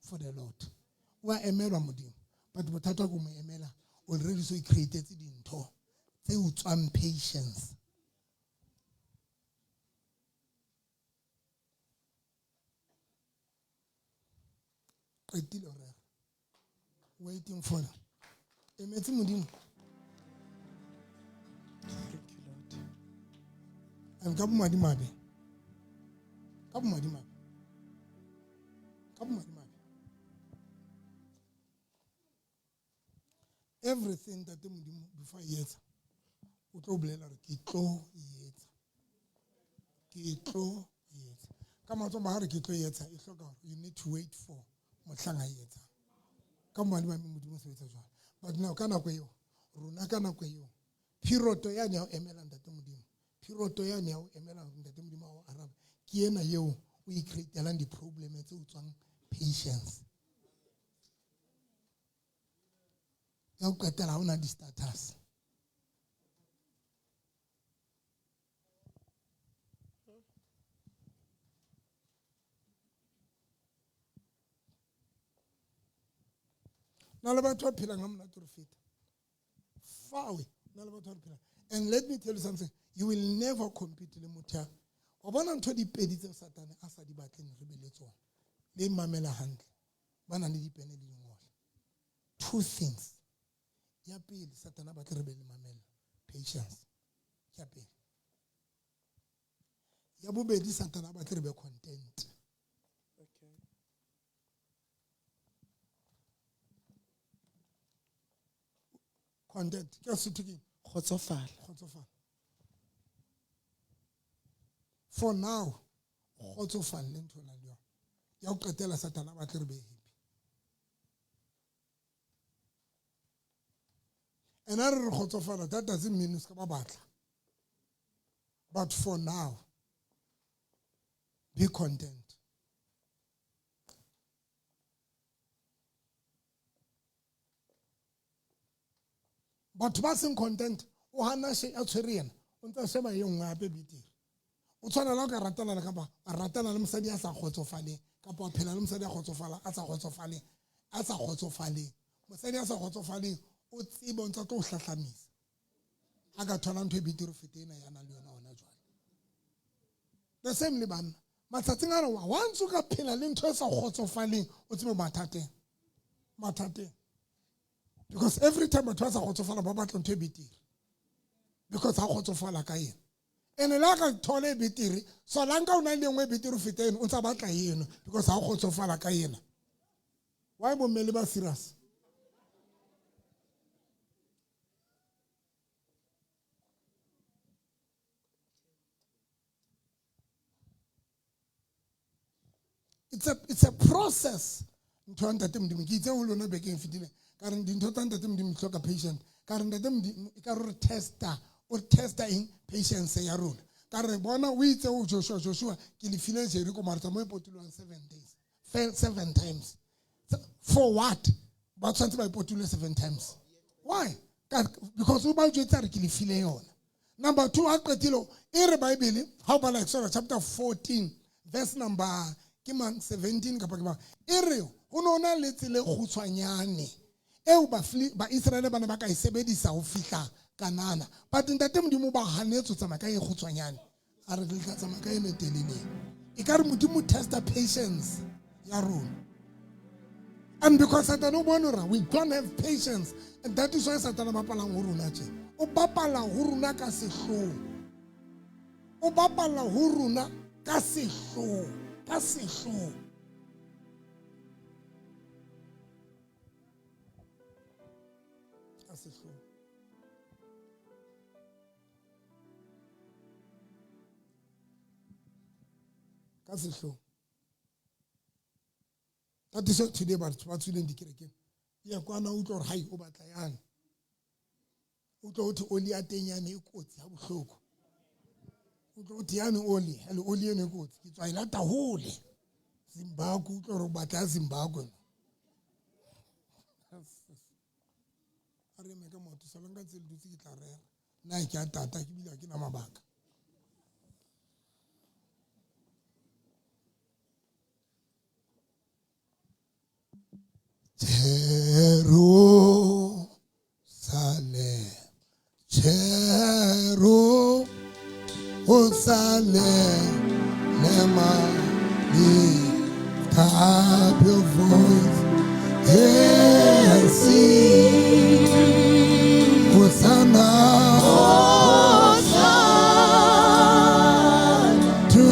for the Lord. Wa emelwa modimo but bothata go mo emela already so he created dintho tse utswang patience. Waiting for emetse modimo and ka bomadimabe ka bomadimabe everything that the modimo before yetsa o tlo bolela re ke tlo yetsa ka matso ba re ke tlo yetsa e hloka you need to wait for motlanga yetsa ka bomadimabe modimo se etsa jwalo but now kana go eo rona kana go eo piroto ya ne o emela ntate modimo piroto ya ne o emela ntate modimo wa araba ke ena yeo o e createlang di problem tse utswang patience ya o qetela ha ona di status na le batho ba phelang ha mona tlo feta fawe na le batho ba phelang. And let me tell you something, you will never compete le motho o bona ntho di pedi tse satane a sa di batleng re be le tsona le mamela hantle bana le dipene di ngole two things ya pele satana ba tle re be le mamela patience ya pele ya bobedi satana ba tle re be content content ke se tiki Khotsofala. For now khotsofala le ntho la le yona ya o qetela satana ba tle re be happy and a re khotsofala that doesn't mean ska ba batla but for now be content but ba seng content o hana se a tshwere yena o ntse se ba ye nngwe ape bitiri o tshwana la ka ratana le kapa a ratana le mosadi a sa khotsofale kapa a phela le mosadi a khotsofala a sa khotsofale mosadi a sa khotsofale o tsebe o ntse tlo hlahlamisa a ka thola ntho e bitiri fete ena yana le yona ona jwale the same le bana matsatsing a re wa ntse ka phela le ntho e sa khotsofaleng o tsebe mathateng because every time batho ba sa khotsofala ba batla ntho e bitiri because ha khotsofala ka yena ene la ka thole bitiri so la nka una le nngwe bitiri fete eno o ntse batla yeno because ha khotsofala ka yena why bo mmele ba serious it's a process ntho ntate modimo ke itse o lona bekeng fetile ka re dintho tsa ntate modimo hloka patient ka re ntate modimo e ka re testa o testa eng patience ya rona ka re bona o itse o Joshua ke le file Jericho mara tsa mo ipotulwang 7 days 7 times for what ba tshwantse ba ipotulwe 7 times why because o ba jwetsa re ke le file yona. Number 2 a qetilo e re Bible how about Exodus chapter 14 verse number 17 kapa ke e re ho nona le tsele khutshwanyane eo ba Israel ba ne ba ka isebedisa ho fihla Kanana but ntate modimo ba hanetso tsama ka e khutshwanyane a re le ka tsama ka e metelele e ka re modimo testa patience ya rona. And because Satan we don't have patience, and that is why Satan bapalang ho rona tje. O bapala ho rona ka sehloho. O bapala ho rona ka sehloho, ka sehloho. Ka sehloho. Ka sehloho. That is today but what's in the kereke. Ya kwana o tlo re hai o batla yana. O tlo uthi oli ya teng yana e kotsi ha bohloko. O tlo uthi yana oli, hele oli ene kotsi. Ke tswa ilata hole. Zimbabwe o tlo re batla Zimbabwe. Are me ka motho sa langa tse dutse ke tla rera. Na ke a tata ke bila ke na mabaka. Jerusalem, lift up your voice and sing, Hosanna, Hosanna to the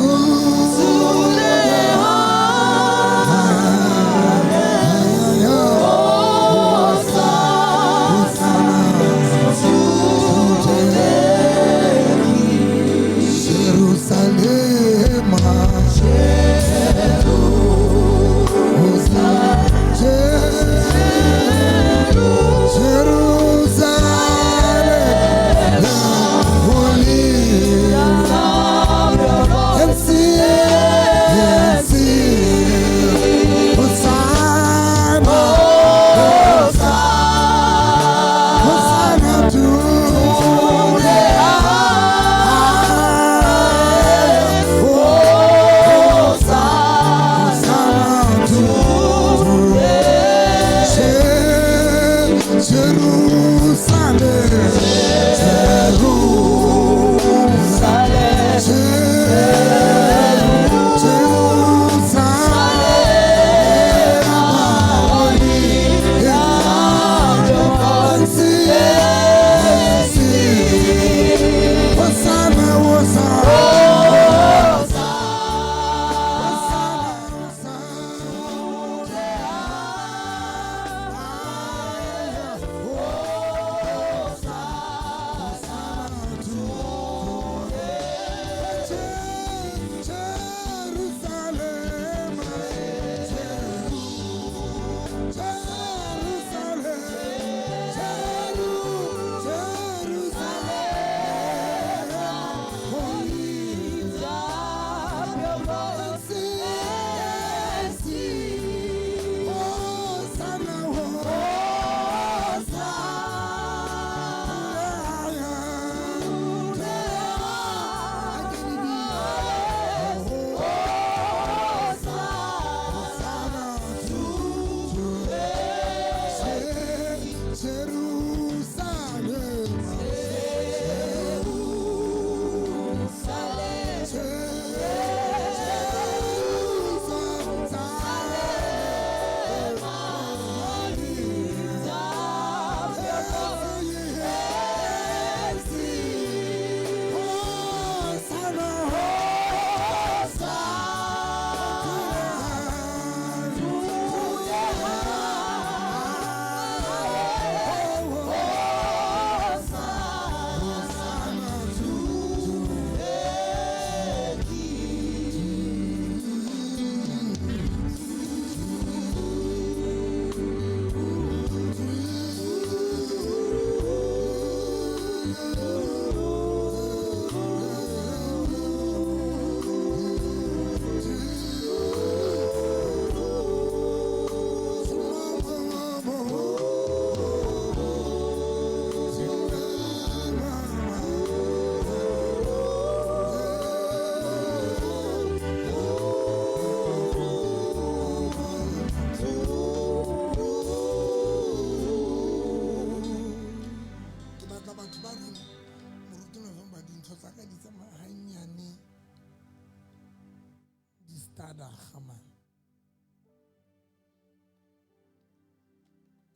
mustard man.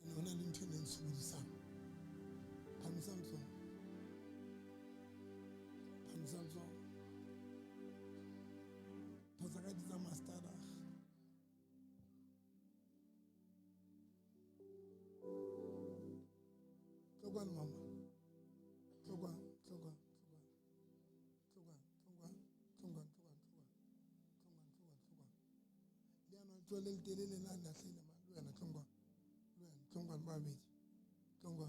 And when I didn't tell you so good son. Pamsamso. Tazakadiza mustard. Go on, mama. Go on. Tolel telele na na hlele ma lwena tlongwa babedi tlongwa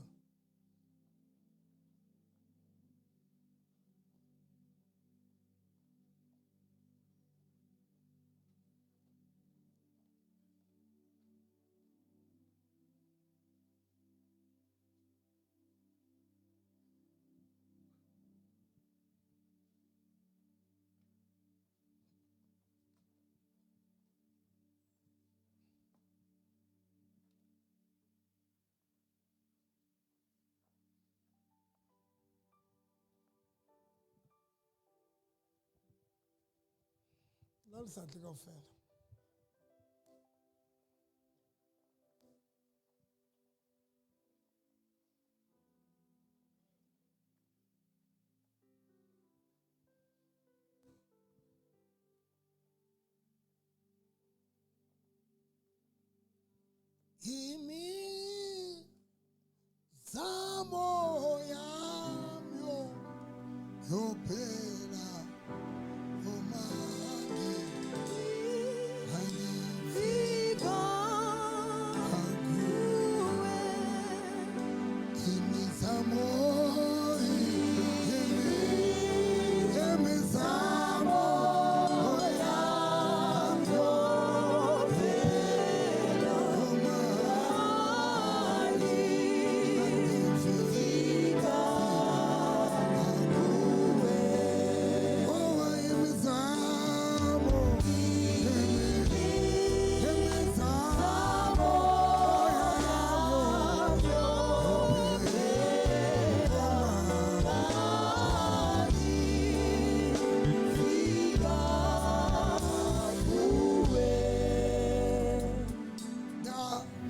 la le sa tle kaofela. Imizamo yami yophela umangi angifika kuwe imizamo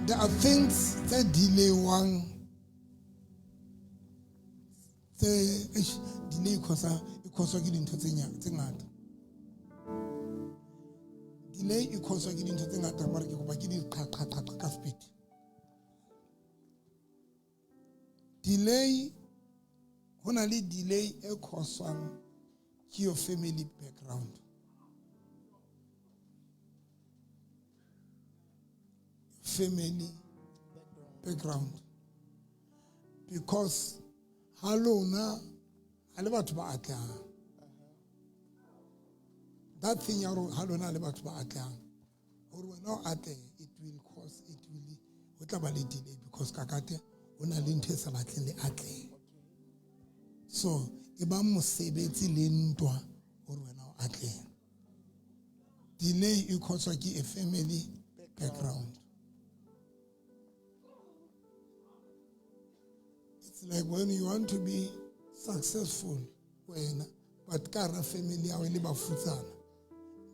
there are things that delay one. Delay because of getting to the delay because of getting to the speed. Delay only delay a cause one your family background. Family background. Because hello na alibatu ba atla. That thing yaro hello na alibatu ba atla. Or when no ate, it will utlabali delay because kakate una linte sabatle le atle. So iba mosebetsi le ntwa or when no atle. Delay because of a family background. It's like when you want to be successful, but kara family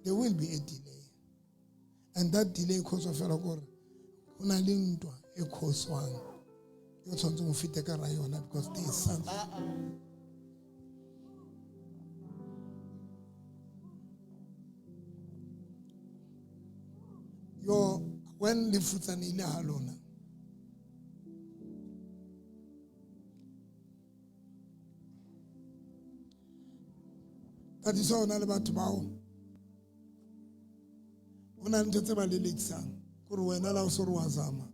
there will be a delay. And that delay cause of felakor una lindwa e cause one. You want to fit rayona because there is something. When the futsan ile halona. That is all about tomorrow. Una ntse ba leleksa kore wena la o so re wa zama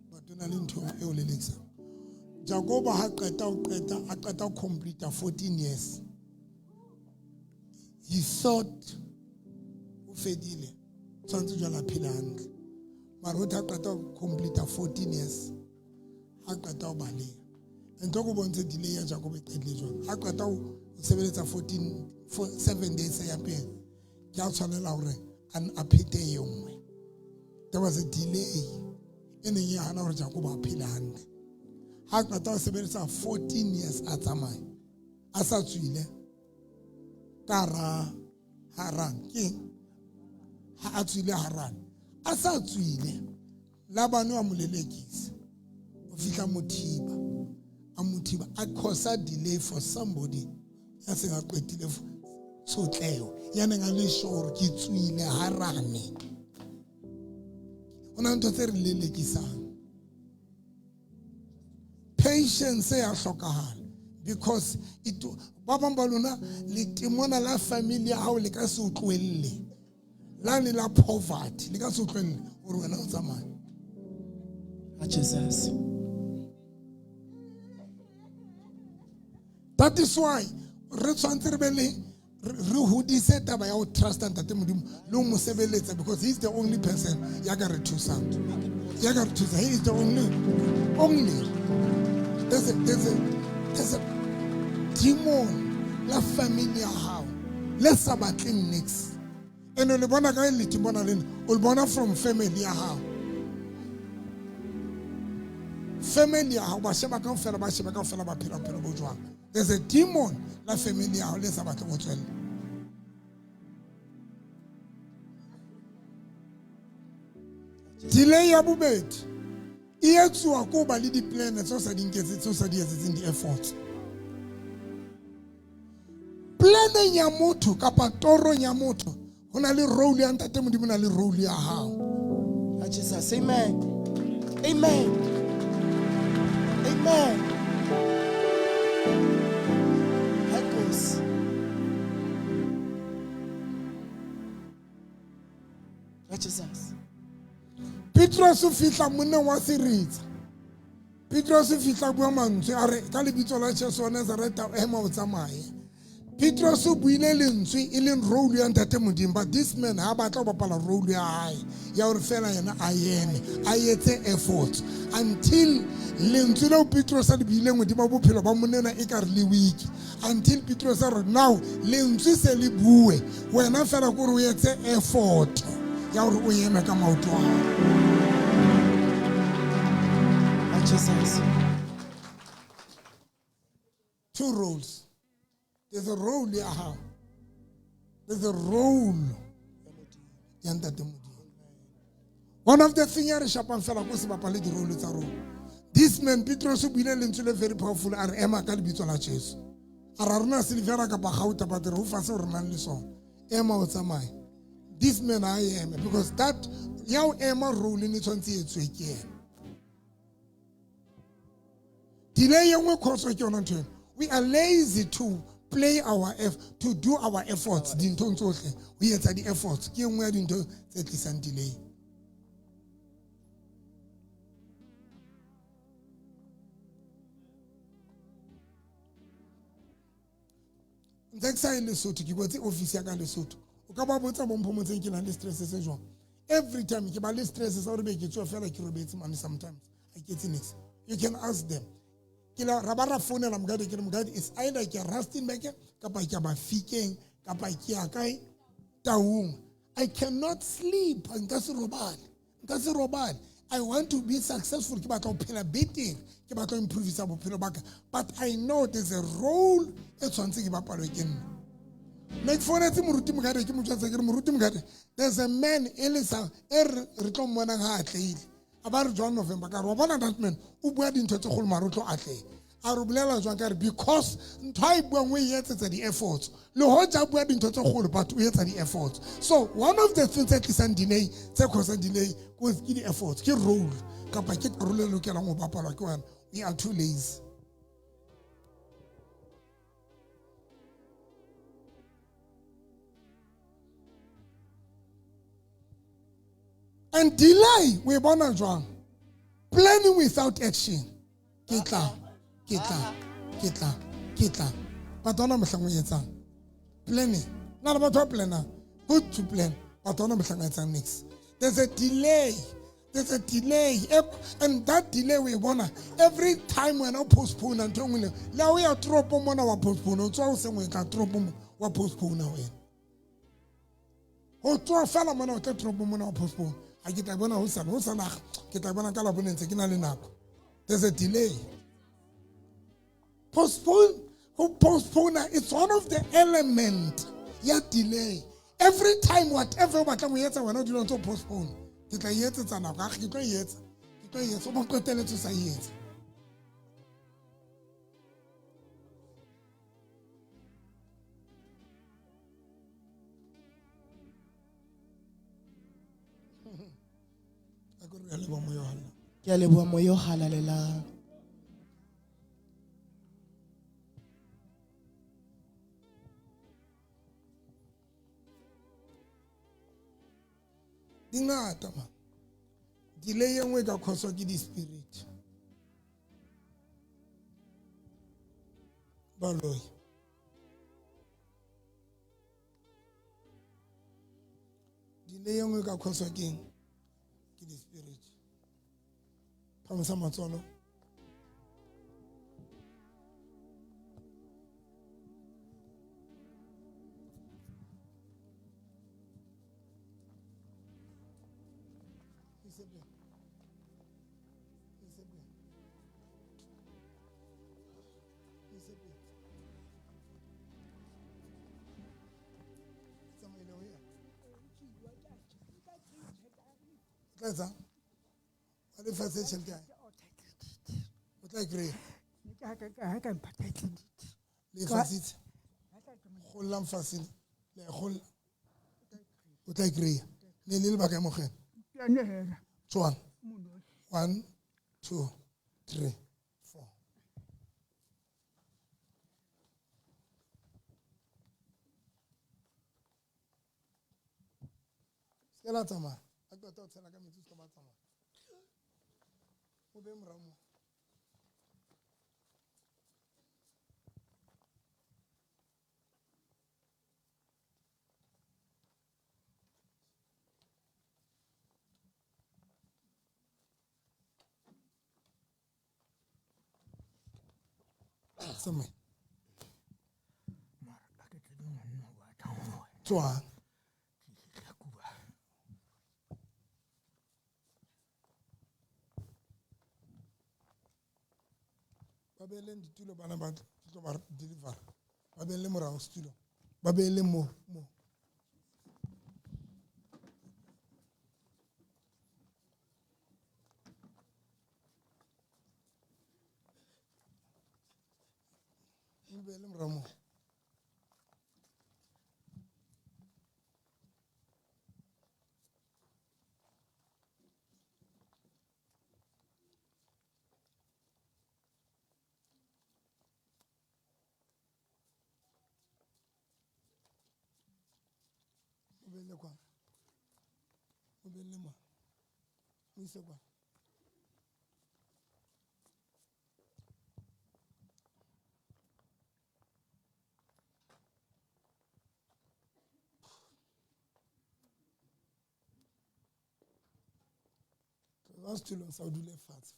but una le ntho e o leleksa. Jacob ha qeta complete 14 years. He thought o fedile tsantse jwa la phela hantle. Mara o qeta complete 14 years. Ha qeta o bale. Ntho go bontshe delay ya Jacob e qedile jwa. Ha qeta o sebeletsa 7 days ya pele. Ya tshwanela hore an apete yongwe. There was a delay in the year hana hore Jacob a phela hantle. Ha qeta o sebeletsa 14 years a tsamaya. A sa tswile. Kara harang ke ha a tswile Haran a sa tswile Labane wa molelekisa o fihla Mothiba a cause delay for somebody ya se ga qetile Sotleo ya neng a le sure ke tswile Harane ona ntho tse re lelekisang patience ya hlokahala because ba bang ba lona le timona la family ya hao le ka se utlwelle la ne la poverty le ka se utlwelle gore wena o tsamaya Jesus. That is why re tshwantse re be le re hodise taba ya o trust ntate Modimo le o mo sebeletsa because he is the only person ya ka re thusang he is the only there's a demon la family ya hao le sa batleng next and o le bona ka le timona le o le bona from family ya hao family ya hao ba sheba ka fela ba phela bo jwang. There's a demon la family ya hao le sa batle go tswela. Delay ya bobedi e etsuwa ko ba le di plan tso sa dinketse tso sa di etsetseng di efforts. Planning ya motho kapa toro ya motho hona le role ya ntate Modimo na le role ya hao. Jesus, amen. Amen. Amen. Echoes. Jesus. Petrus o fihla monna wa Seritsa. Petrus o fihla bua mantswe a re ka lebitso la Jesu wa Nazareta ema o tsamaye. Petrus o buile lentswe e leng role ya ntate Modimo but this man ha batla go bapala role ya hae ya hore fela yena a yeme a etse effort until lentswe le Petrus a le buile Modimo bophelo ba monena e ka re le week until Petrus a re now lentswe se le bue wena fela go re o etse effort ya hore o yeme ka maoto a hao. Jesus. Two roles. There's a role ya hao. There's a role ya ntate Modimo. One of the things ya re shapang fela go se bapale di role tsa rona. This man Petrus o buile lentswe le very powerful a re ema ka lebitso la Jesu. A ra rona silvera ka ba gauta ba re ho fa se o re nang le sona. Ema o tsamaye. This man I am because that ya o ema role ni tshwantse e tswe ke ena. Delay yengwe khoso ke yona ntho. We are lazy to play to do our efforts. Dintho tsohle we etsa di efforts ke yengwe ya dintho tse tlisang delay. Ntse sa ile Lesotho ke botse office ya ka Lesotho. O ka ba botsa bo mphomotseng ke na le stress se jwang. Every time ke ba le stress sa hore be ke tswa fela ke robetse man sometimes. I get next. You can ask them. Kila rabara phone la mgadi ke mgadi is either ke Rustenburg kapa ke ba Fikeng kapa ke ya kae Taung. I cannot sleep nka se robale. I want to be successful ke batla go phela better ke batla improve sa bophelo baka but I know there's a role e tshwantse ke bapalwe ke nna. Make phone tse moruti mgadi ke motlatsa ke moruti mgadi there's a man elisa re tlo mmona ga atleile. About John November, that man who bought into the whole Maruto Ate. I rubulela Jankar because Ntai Bwangwe yet at the efforts. Lohoja bought into the whole, but we at the efforts. So one of the things that is a delay, was the efforts. Ki rule. Kapakit rule look along Papa Lakwan. We are too lazy. And delay, we born a drunk. Planning without action. Kitla. But don't know planning. Not about our planner. Good to plan. But don't know next. There's a delay. And that delay we wanna every time when I postpone and tell me now we are dropping on our postpone. So I say we can drop on postpone away. Oh, to a fellow man out there drop on our postpone. I get a bona hosan, get a bona calabon and taking a linap. There's a delay. Postpone, it's one of the elements. Yeah, delay. every time whatever o batlang ho etsa wena o dula ntse o postpone ke tla e etsetsa nako a ke tlo e etsa o ba qeteletse o sa e etsa a go re le ba mo yo halla Ke a leboha moya o halalelang. dingata man delay e nngwe e ka causwa ke di-spirit baloi delay e nngwe e ka causwa ke di-spirit phamisa matsolo Tla wa le fatshe tšhelete ya o tla e kry-a le fatsitse gollang fasile le e golla o tla e kry-a le lebaka ya mogena tswana 1 2 3 4 se la tsamaya a tota o tshela ka metsi se ba tsamaya o be morao mo tsamaya tswana ba beeleng ditulo bana ba tlo ba deliver ba beele morao setulo ba beele mo beele morao mo beele kwa o beele mo o ise kwa ba setulong sa o dule fatshe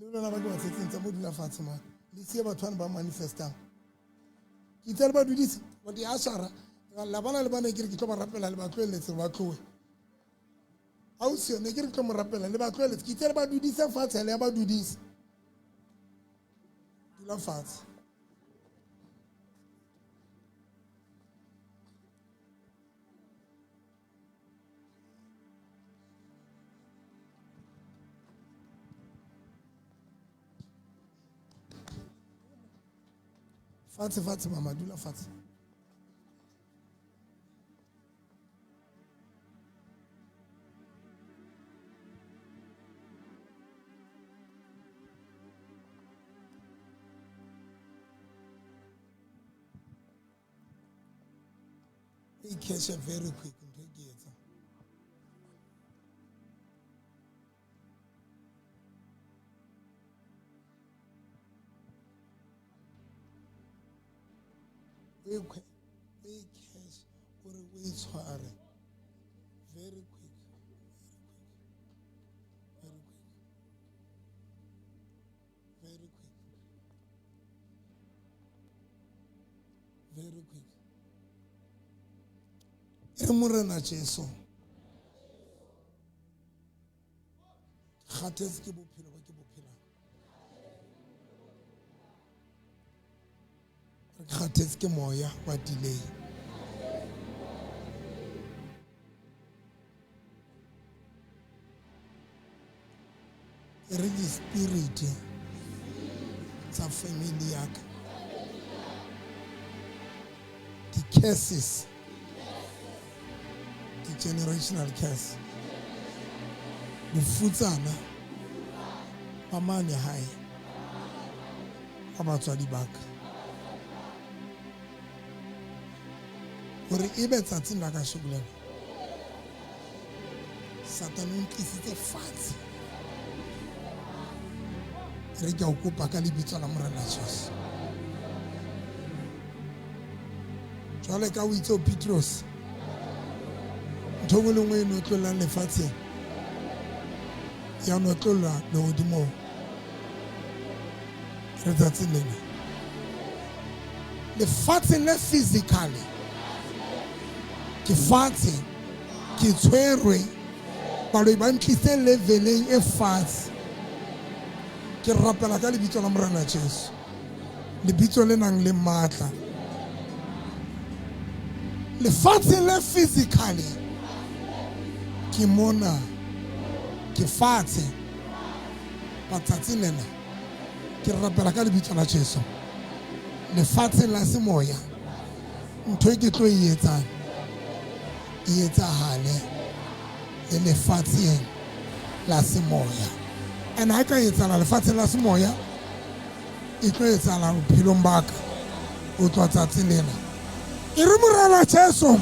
le lona ba ke ba tsetseng tsa mo dula fatshe ma le sie batho ba manifestang ke itse le ba dudisa ba di ashara la bana le bana ke re ke tlo ba rapela le ba tloeletse ba tloe a o sione ke re ke tlo mo rapela le ba tloeletse ke itse le ba dudisa fatshe le ya ba dudisa dula fatshe fatshe mama dula fatshe e catch very quick ntho e ke etsa we catch gore o e tshware very quick e morena Jesu kgathetse ke bophelo ba ke bophelang Re kgathetse ke moya wa delay. Re di spirit tsa family ya ka. The curses, the generational curse, bofutsana ba mane hae ba batswadi ba ka, gore e be tsatsing la kasheko lena Satan o ntlisitse fatshe. Re ke a o kopa ka lebitso la Morena Jesu. Jwale ka o itse o Petros, ntho nngwe le nngwe e notlollang lefatsheng ya notlolla lehodimo re tsatsing lena. Lefatsheng le physically ke fatshe ke tshwerwe baloi ba ntlise leveleng e fatshe. Ke rapela ka lebitso la Morena Jesu, lebitso le nang le matla. Lefatsheng le physically ke mona ke fatshe batsatsing lena ke rapela ka lebitso la Jesu. Lefatsheng la semoya ntho e ke tlo e etsang e etsahale le lefatsheng la semoya. And ha ka etsahala lefatsheng la semoya e tlo etsahala bophelong ba ka o tloa tsatsing lena. E re Morena Jesu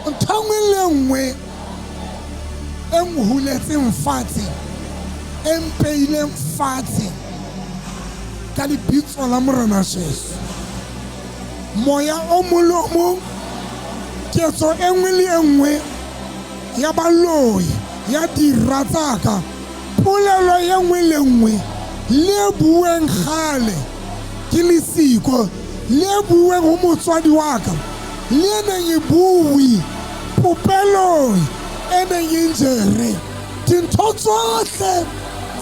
ntho nngwe le nngwe e nhuletseng fatshe e mpeileng fatshe ka lebitso la Morena Jesu. Moya o mong le o mong, ketso e nngwe le e nngwe ya baloi ya dira tsaka, polelo e nngwe le nngwe le bueng kgale ke lesiko, le bueng ho motswadi wa ka, le neng e bui popelong e neng e njere. Dintho tsohle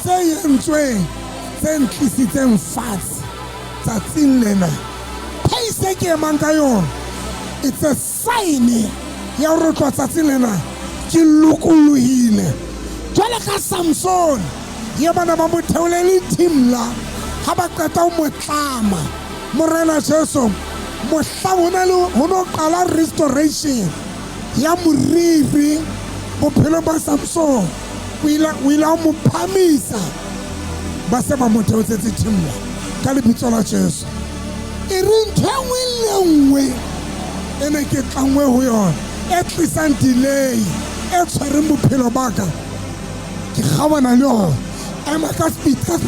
tse entsweng tse ntlisitseng fatshe tsatsing lena, pace ke emang ka yona, it's a sign ya hore tloa tsatsing lena ke lokolohile. Jwale ka Samson ye bana ba mo theolele timla ha ba qeta ho mo tlama. Morena Jesu mohla ho no qala restoration ya moriri bophelo ba Samson. O ile a mo phamisa ba se ba mo theotsetse timla ka lebitso la Jesu. E re ntho nngwe le nngwe e ne ke tlangwe ho yona e tlisang delay e tshwereng bophelo ba ka ke kgabana le yona. Ema ka speed ema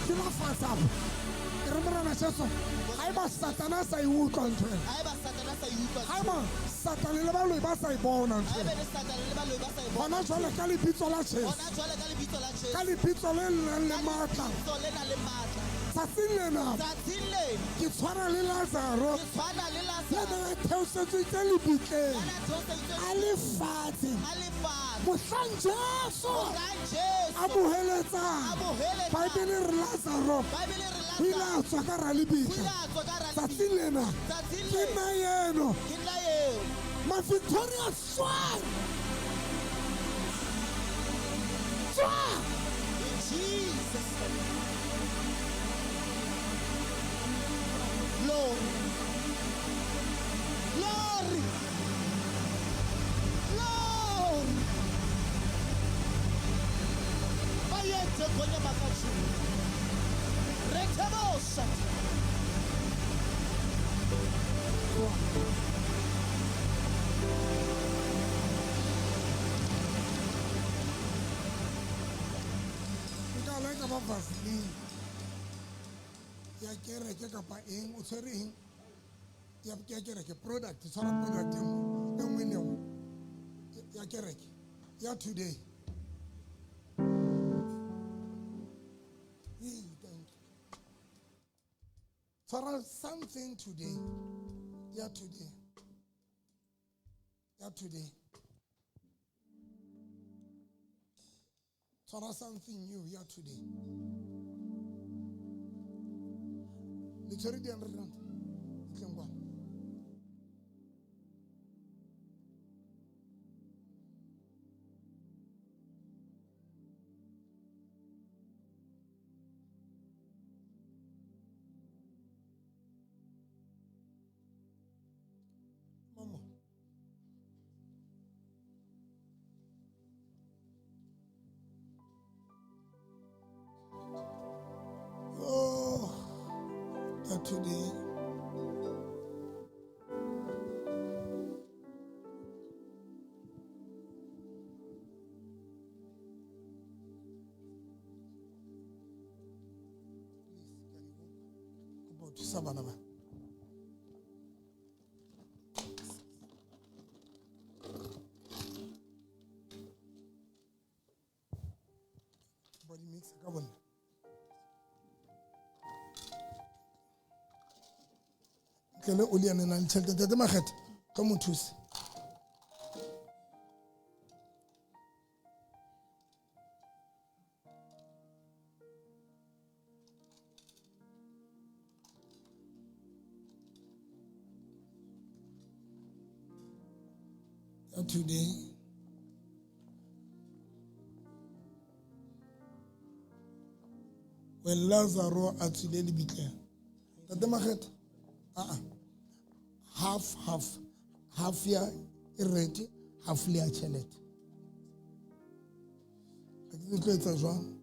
ke la fatsa ke re Morena Jesu haeba Satana sa e utlwa ntho ena, haeba Satana le baloi ba sa e bona ntho ena, hona jwale ka lebitso la Jesu, ka lebitso le nang le matla, tsatsing lena ke tshwana le Lazaro le neng a theosetswe ke lebitleng a le fatshe. Mohlang Jesu a moheletsang, Baebele re Lazaro o ile a tswa ka hara lebitla. Tsatsing lena ke nna eno, my victorious son. Jesus. Glory. Glory. Glory. Bayete kwenye makachu. Rekebosa. Nka ba Vaseline ya kereke kapa eng o tshwere eng ya kereke product tshwara product e nngwe le nngwe ya kereke ya today. Thank you. Tshwara something today. Yeah, today. Yeah, today. Tshwara something new. Yeah, today. Le tshwere di 100 rand. Tleng kwana. Mama. Oh, that today. About Sabanaba. Body mix a carbon. Kele oli ane na ntshete tete makgethe ka mo thuse. Today, when Lazarus actually became, tete makgethe, half ya ireti, half ya tšhelete. A ke tlo etsa jwang?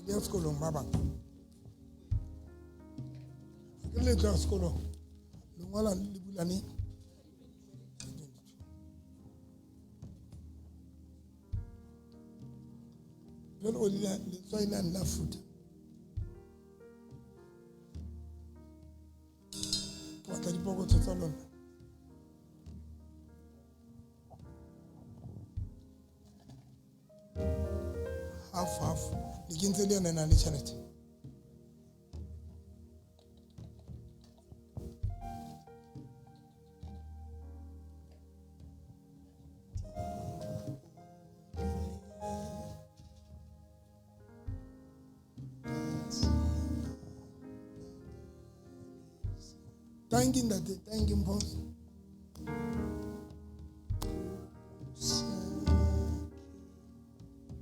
Ya sekolong ba bang. Ke le tla sekolong. Le ngwala le bulane. Jwale o le tswaina la futa. Wa tla dipokotho tsa lona. Half. Le kentse le yona na le tšhelete. Thanking that, thanking boss.